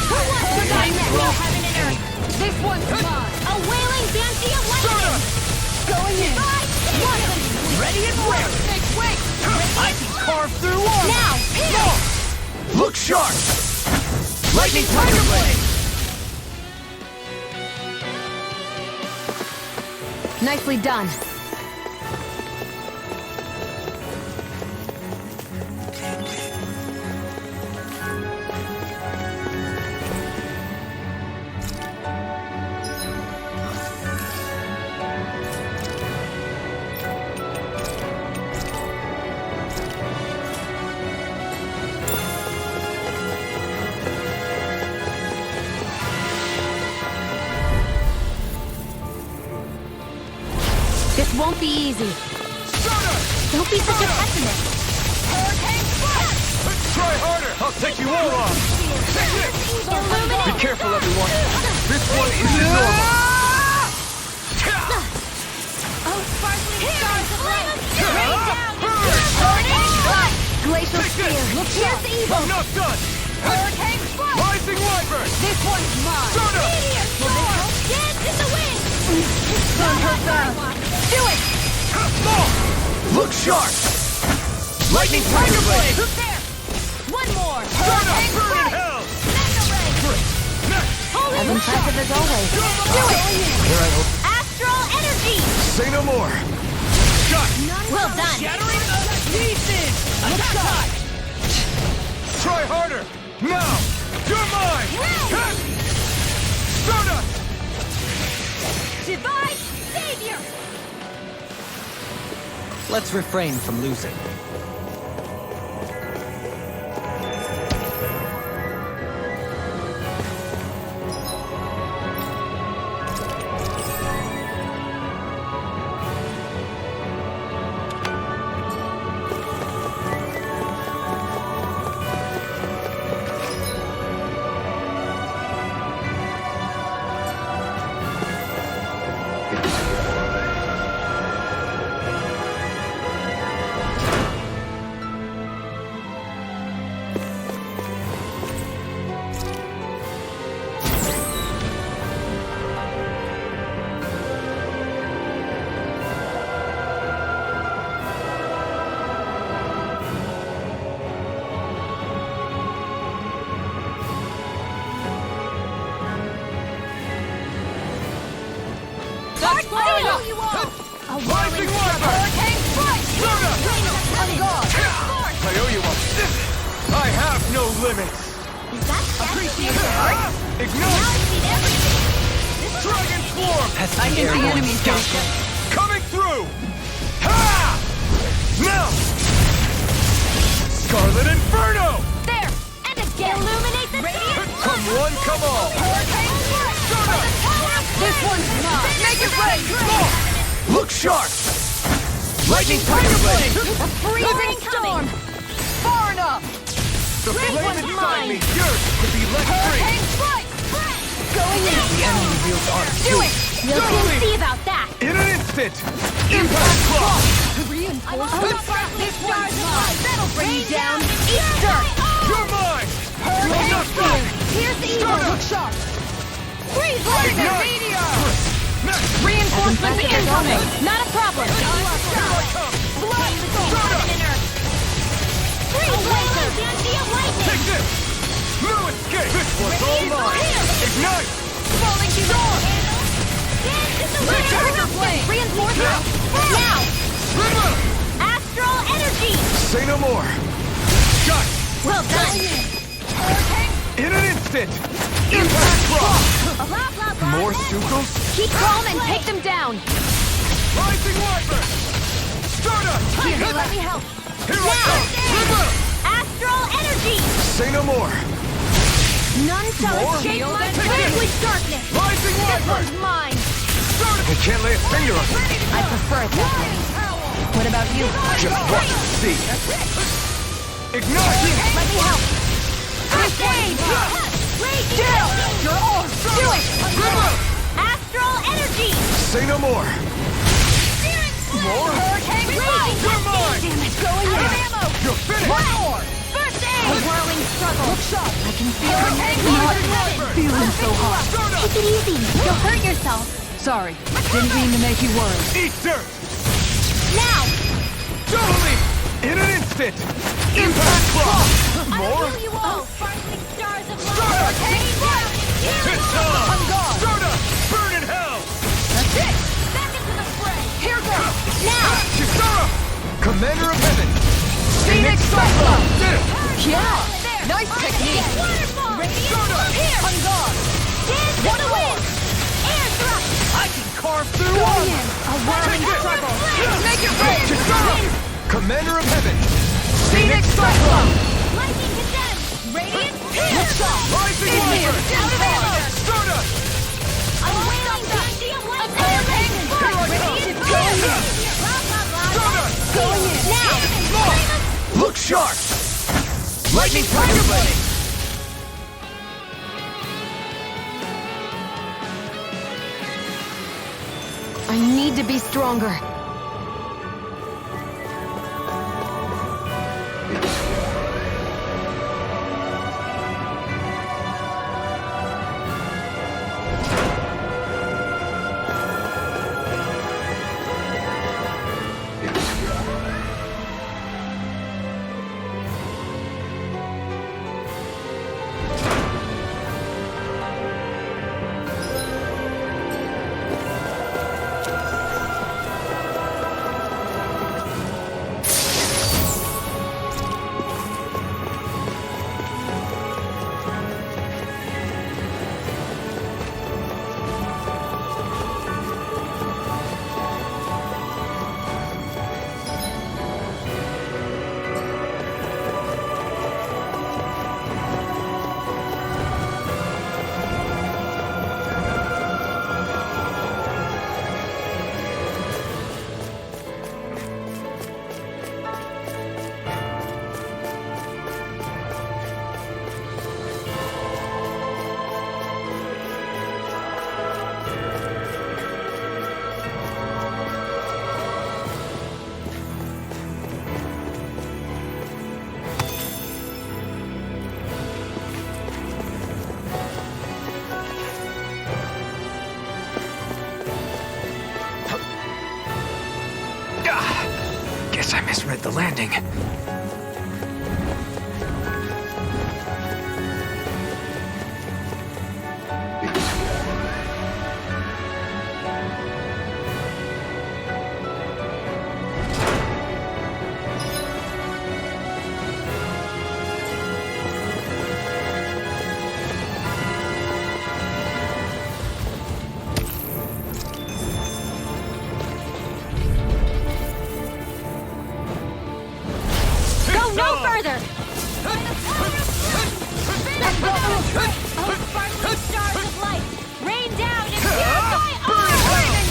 Who wants to die next? Heaven and earth! This one's mine! A wailing banshee of lightning! Going in! Ready and ready! Make way! I can carve through armor! Now! Look sharp! Lightning Tiger Blade! Nicely done. This won't be easy. Don't be such a pessimist. Try harder! I'll take you all on! Be careful, everyone! This one isn't normal! Oh, sparkling stars of light! Rain down! Glacial Take spear! this! Look here's the evil! I'm not done! Hurricane strike! Rising Wyvern! This one's mine! Stardust! Meteor storm! Dance in the wind! Burn her down! Do it! Look sharp! Lightning Tiger Blade! There! One more! Stardust! Burn in hell! As impressive as always. Do it! Astral energy! Say no more! Shot! Well done! Shattering the pieces! Attack! Try harder! Now! You're mine! Stardust! Divine savior! Let's refrain from losing. Rising Wyvern! Hurricane strike! On guard! I owe you one. I have no limits! Is that Appreciate it! Now Ignite! I see everything! Dragon Swarm! Pesky airborne scoundrel! Coming through! Ha! Now! Scarlet Inferno! There! And again! Illuminate the radiant! Come one, come all! Hurricane strike! This one's mine! Make it rain! Look sharp! Lightning Tiger Blade! A freezing storm! Far enough! The flame inside me yearns to be let free! Hurricane strike! Going in! The enemy wields art. Do it! You'll soon see about that! In an instant! Impact Claw! Reinforcements! This one's mine! That'll bring you down! Eat dirt! You're mine! Hurricane Not spear! done! Here's the evil! Look sharp! Freeze lightning! Ignite! Meteor! Next! Reinforcements incoming! Not a problem! Here I come! Blood storm! Take this! No escape! This one's all mine! Ignite! Falling storm! Trigger blade! Reinforcements! Now! Rinwell! Astral energy! Say no more. Shot! Well done! In an instant! Impact block! Blah, blah, blah. More Sukos? Keep calm and take them down. Rising Wyvern! Stardust! Here, let me help. Here I come! Rinwell! Astral energy! Say no more. None shall More? escape Shield my and grip finish. with darkness! Rising This Wyvern! one's mine! Stardust! I can't lay a finger on it. I prefer it that way. What about you? Just watch and see. Ignite! Let me help. Crusade! Raging energy! You're all. Do it! Rinwell! Astral energy! Say no more. More? Raging You're mine! damn it! Going in. You're finished! One more! First aid! A whirling struggle! Look sharp. I can feel it. Rising Wyvern! Feeling so hot. Stardust! Take it easy! You'll hurt yourself! Sorry, didn't mean to make you worry. Eat dirt! Now! Totally! In an instant! Impact block! More? I you all! Sparkling stars of Stardust! It's on! On guard! Stardust! Burn in hell! That's it! Back into the fray! Here goes! Now! Chisara! Commander of Heaven. Phoenix Cyclone! Did it! Yeah! Nice technique! Waterfall! Stardust! Here! On guard! Dance in the wind! Air thrust! I can carve through armor! A whirling struggle! Make it rain! Chisara! Commander of Heaven. Phoenix Cyclone! Lightning condemned! Radiant Look sharp! Rising In here! Wyvern! Out of ammo! Stardust! A wailing dandy of light! Annihilation! Radiant Going in! Blah, blah, blah! Stardust! Going in! Now! Look sharp. Lightning Tiger Blade! I need to be stronger. Guess I misread the landing. No further! Sparkling stars of light! Rain down and purify all!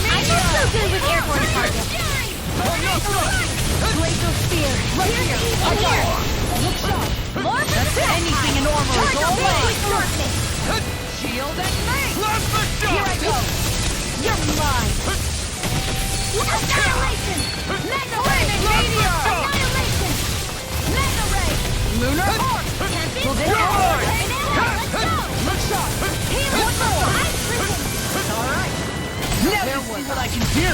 I'm not so good with airborne targets! Glacial spear! Right here! I got it! Look sharp! That's it! Anything in armor is all mine! Shield and mace! Here I go! You're mine! Annihilation! Mega ray! Meteor! Annihilation! Mega ray! Lunar Arc! Well, this let's go! Look sharp! One more! Alright! Now see what I can do!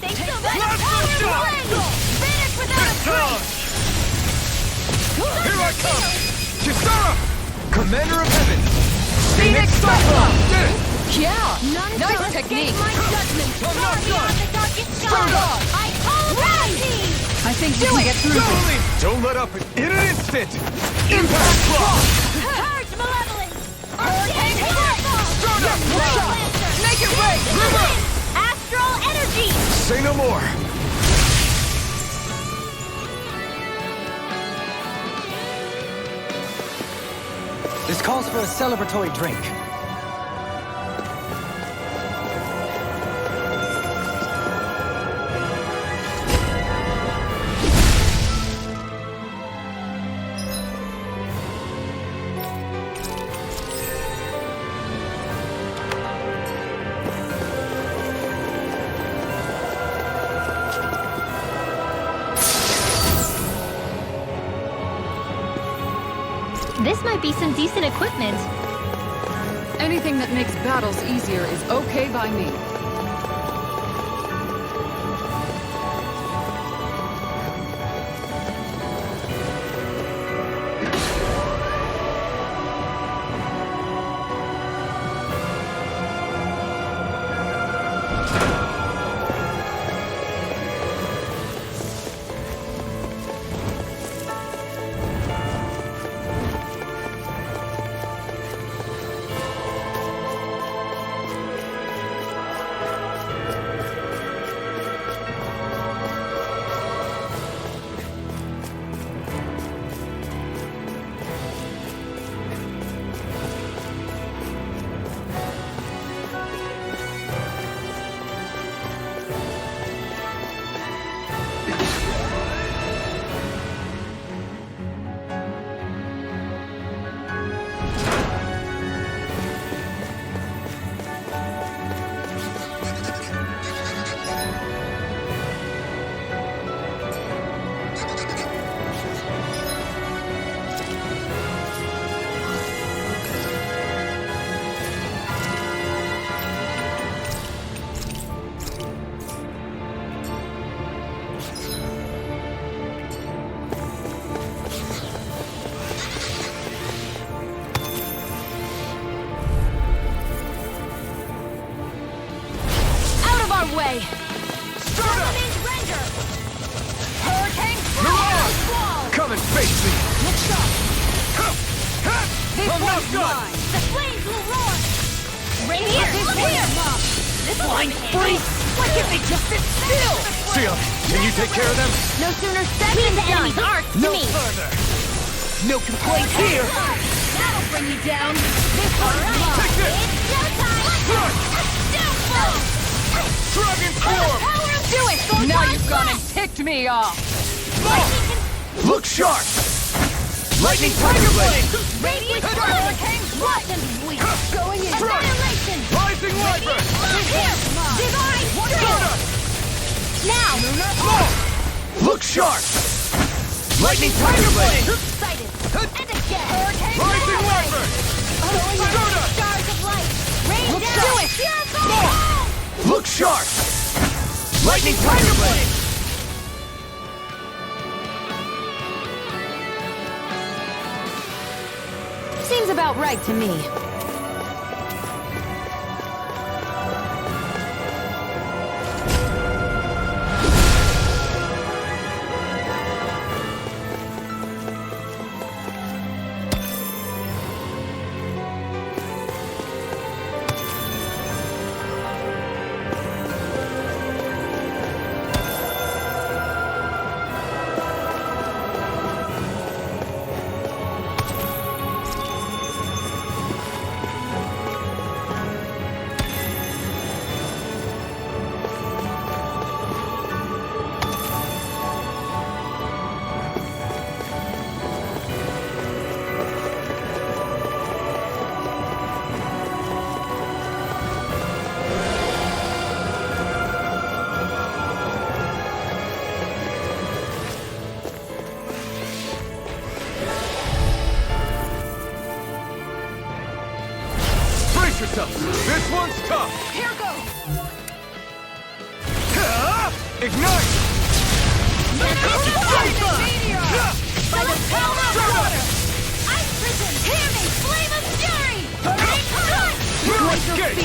Thanks so much! Power blade! Finish without a trace! Commander of Heaven! Phoenix Cyclone! Get it! Yeah! Nice technique! My judgment! I'm not done! The darkest Turn sky! on! I call Rena! I think we can get through this. Don't let up in an instant! Impact Block! Purge malevolence! Hurricane Tarfhal! Start up! Make it rain! River! Astral energy! Say no more! This calls for a celebratory drink. This might be some decent equipment. Anything that makes battles easier is okay by me. Way! Dominant render! Hurricane Milan! Come and face me! Look sharp! This I'm not one's done! mine! The flames will roar! Radiant, Look this here! one's mine! This blind freak! Why can't they just sit still? Shionne, can you take care of them? No sooner said than done! Enemy's arc to No me! further! No complaints here! That'll bring you down! This one's mine! Take this! It's showtime! Downfall! Dragon Form! Do it! Now you've gone and ticked me off! Look sharp! Lightning Tiger Blade! Radiant Hurricane What and weak! Going in! Annihilation! Rising Wyvern! Here! Divine Stardust! Now! Look sharp! Lightning Tiger Blade! Sighted! And again! Hurricane Rising Wyvern! Stardust! Stars of light! Rain Look down! do it! Look sharp! Lightning Tiger Blade! Seems about right to me. Yourself. This one's tough! Here goes! Ignite! Meteor! By the power of water! Ice prison! Hear me! Flame of fury! Escape!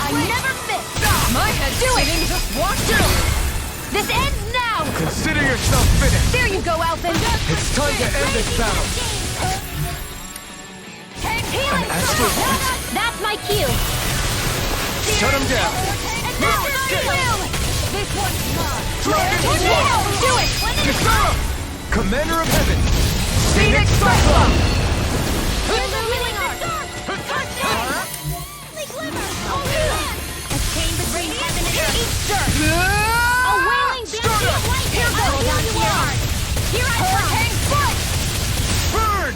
I never miss! My head's spinning, just watch it! This ends now! Consider yourself finished! There you go, Alphen! It's time to end this battle! Healing circle! That's my cue! Shut him down! And now it's my will! This one's mine! Dragon Do it! Gisara! Commander of Heaven! Phoenix Cyclone! Illuminating the dark! Holy glimmer! Holy land! A chain between heaven and earth! Each dirt! A wailing banshee of lightning! Here you are! Here I come! Hurricane foot! Burn!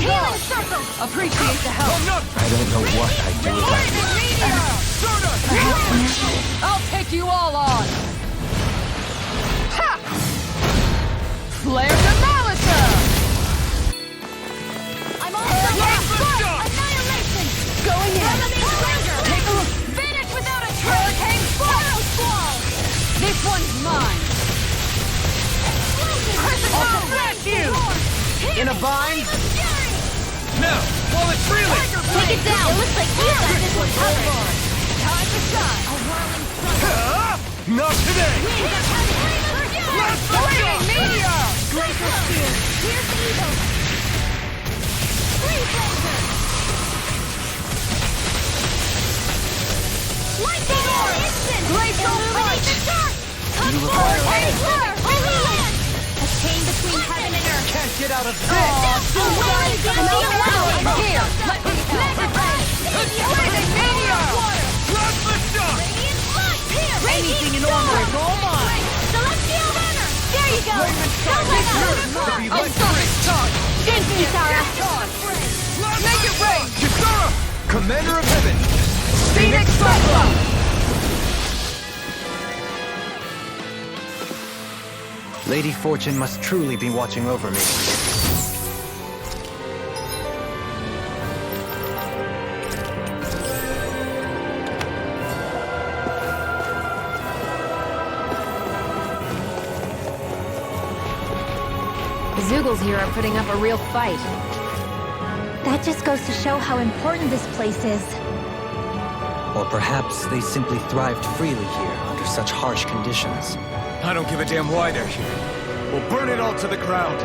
Healing circle! Appreciate the help. I don't know what I'd do without you. I'll take you all on! Ha! Flare de Malisa! I'm on the annihilation! Going in! Take a look! Finish without a trace! Hurricane Fire squall! This one's mine! I'll smash you! In a bind? Now, while it's reeling! Take it down! It looks like you got this one covered! Time to shine! A whirling sun! Not today! Flaming meteor! Glacial spear! Here's the evil! Freeze laser! Lightning orb! Instant! Glacial Illuminate the dark! Come forward! Holy land! A chain between heaven and earth! Can't get out of A whirling banshee of lightning! I'm here! Let me Blazing meteor! Radiant light! Here! Anything in Onward is all mine! Celestial runner! There you go! Don't let up! I'm sonic charge! Thank you, Sarah! Make it rain! Gisara! Commander of Heaven! Phoenix Cyclone! Lady Fortune must truly be watching over me. The Zoogles here are putting up a real fight. That just goes to show how important this place is. Or perhaps they simply thrived freely here under such harsh conditions. I don't give a damn why they're here. We'll burn it all to the ground.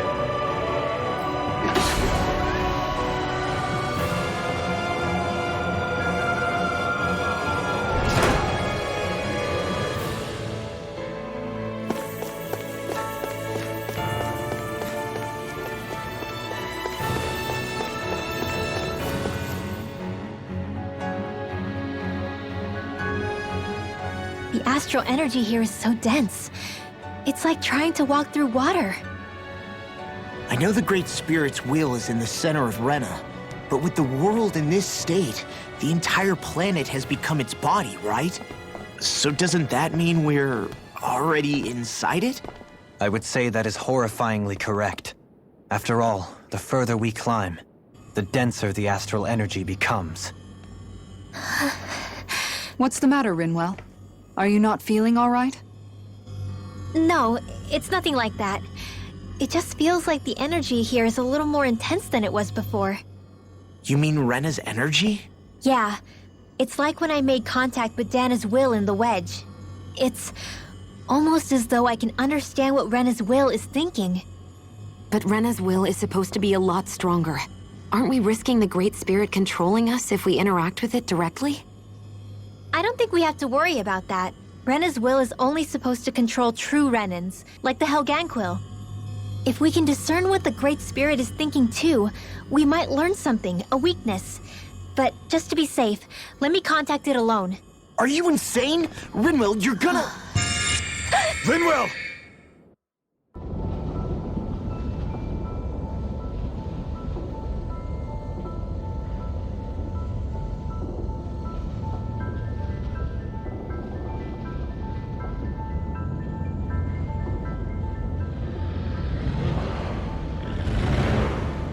The astral energy here is so dense. It's like trying to walk through water. I know the Great Spirit's will is in the center of Rena, but with the world in this state, the entire planet has become its body, right? So doesn't that mean we're already inside it? I would say that is horrifyingly correct. After all, the further we climb, the denser the astral energy becomes. What's the matter, Rinwell? Are you not feeling all right? No, it's nothing like that. It just feels like the energy here is a little more intense than it was before. You mean Rena's energy? Yeah, it's like when I made contact with Dana's will in the wedge. It's almost as though I can understand what Rena's will is thinking. But Rena's will is supposed to be a lot stronger. Aren't we risking the Great Spirit controlling us if we interact with it directly? I don't think we have to worry about that. Rena's will is only supposed to control true Renans, like the Helganquil. If we can discern what the Great Spirit is thinking too, we might learn something, a weakness. But just to be safe, let me contact it alone. Are you insane? Rinwell, you're gonna... Rinwell!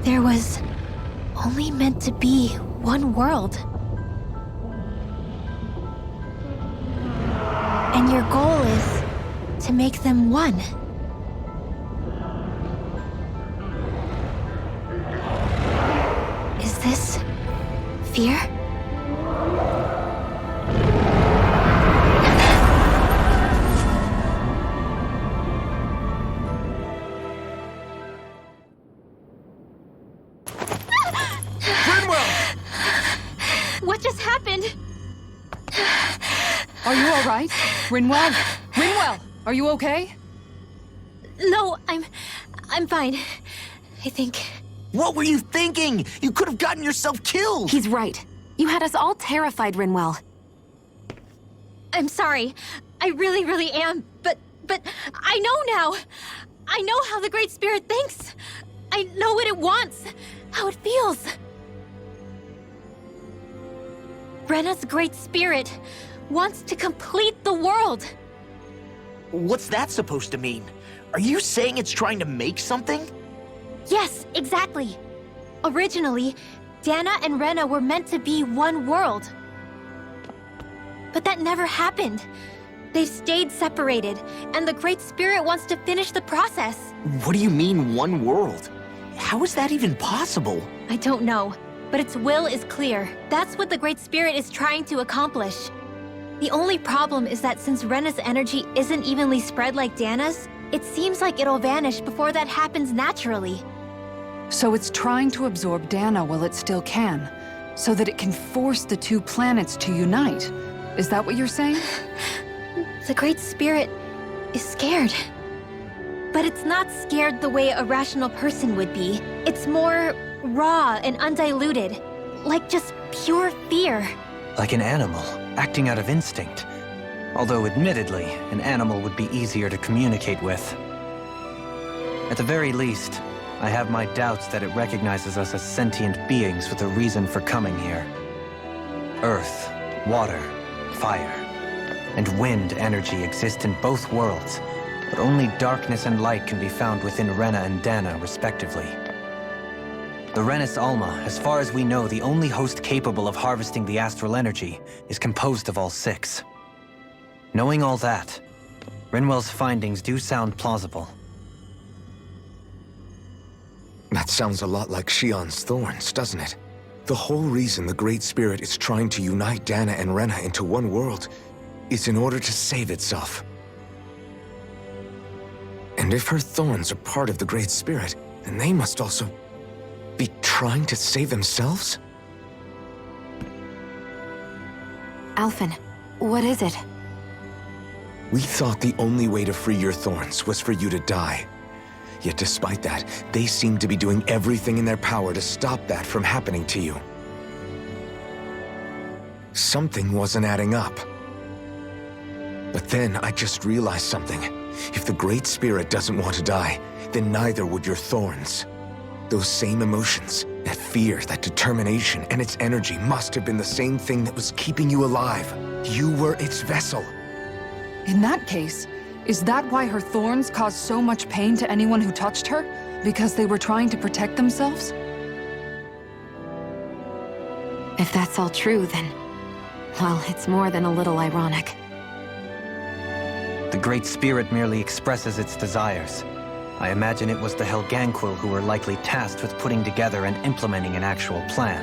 There was only meant to be one world. And your goal is to make them one. this fear? Rinwell! What just happened? Are you all right? Rinwell? Rinwell, are you okay? No, I'm fine. I think. What were you thinking? You could have gotten yourself killed! He's right. You had us all terrified, Rinwell. I'm sorry. I really am. But I know now. I know how the Great Spirit thinks. I know what it wants, how it feels. Rena's Great Spirit wants to complete the world. What's that supposed to mean? Are you saying it's trying to make something? Yes, exactly. Originally, Dana and Rena were meant to be one world. But that never happened. They've stayed separated, and the Great Spirit wants to finish the process. What do you mean, one world? How is that even possible? I don't know, but its will is clear. That's what the Great Spirit is trying to accomplish. The only problem is that since Rena's energy isn't evenly spread like Dana's, it seems like it'll vanish before that happens naturally. So it's trying to absorb Dana while it still can, so that it can force the two planets to unite. Is that what you're saying? The Great Spirit is scared. But it's not scared the way a rational person would be. It's more raw and undiluted, like just pure fear. Like an animal, acting out of instinct. Although admittedly, an animal would be easier to communicate with. At the very least, I have my doubts that it recognizes us as sentient beings with a reason for coming here. Earth, water, fire, and wind energy exist in both worlds, but only darkness and light can be found within Rena and Dana, respectively. The Renas Alma, as far as we know, the only host capable of harvesting the astral energy, is composed of all six. Knowing all that, Rinwell's findings do sound plausible. That sounds a lot like Shionne's Thorns, doesn't it? The whole reason the Great Spirit is trying to unite Dana and Rena into one world is in order to save itself. And if her Thorns are part of the Great Spirit, then they must also be trying to save themselves? Alphen, what is it? We thought the only way to free your Thorns was for you to die. Yet despite that, they seem to be doing everything in their power to stop that from happening to you. Something wasn't adding up. But then I just realized something. If the Great Spirit doesn't want to die, then neither would your Thorns. Those same emotions, that fear, that determination, and its energy must have been the same thing that was keeping you alive. You were its vessel. In that case, is that why her Thorns caused so much pain to anyone who touched her? Because they were trying to protect themselves? If that's all true, then... well, it's more than a little ironic. The Great Spirit merely expresses its desires. I imagine it was the Helganquil who were likely tasked with putting together and implementing an actual plan.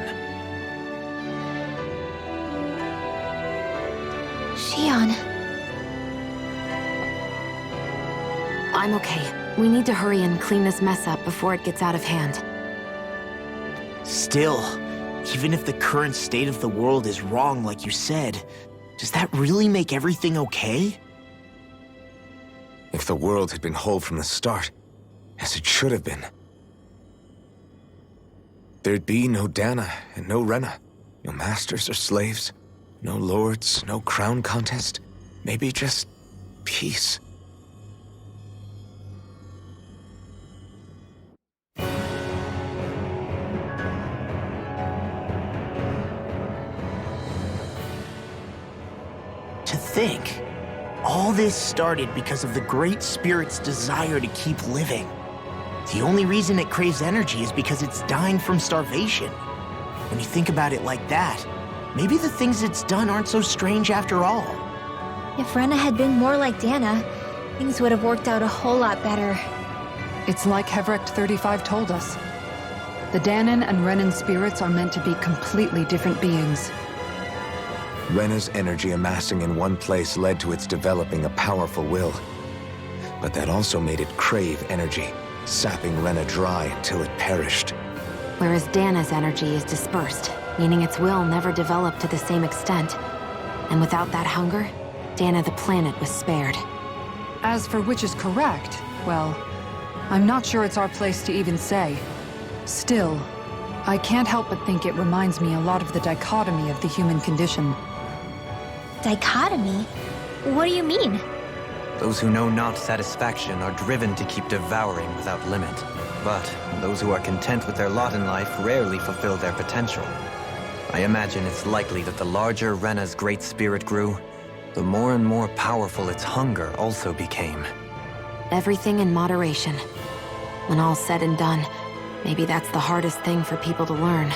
Shionne. I'm okay. We need to hurry and clean this mess up before it gets out of hand. Still, even if the current state of the world is wrong like you said, does that really make everything okay? If the world had been whole from the start, as it should have been, there'd be no Dana and no Rena, no masters or slaves, no lords, no crown contest, maybe just peace. To think, all this started because of the Great Spirit's desire to keep living. The only reason it craves energy is because it's dying from starvation. When you think about it like that, maybe the things it's done aren't so strange after all. If Rena had been more like Dana, things would have worked out a whole lot better. It's like Helgarahi 35 told us. The Danon and Renan spirits are meant to be completely different beings. Rena's energy amassing in one place led to its developing a powerful will. But that also made it crave energy, sapping Rena dry until it perished. Whereas Dana's energy is dispersed, meaning its will never developed to the same extent. And without that hunger, Dana the planet was spared. As for which is correct, well, I'm not sure it's our place to even say. Still, I can't help but think it reminds me a lot of the dichotomy of the human condition. Dichotomy? What do you mean? Those who know not satisfaction are driven to keep devouring without limit. But those who are content with their lot in life rarely fulfill their potential. I imagine it's likely that the larger Rena's great spirit grew, the more and more powerful its hunger also became. Everything in moderation. When all's said and done, maybe that's the hardest thing for people to learn.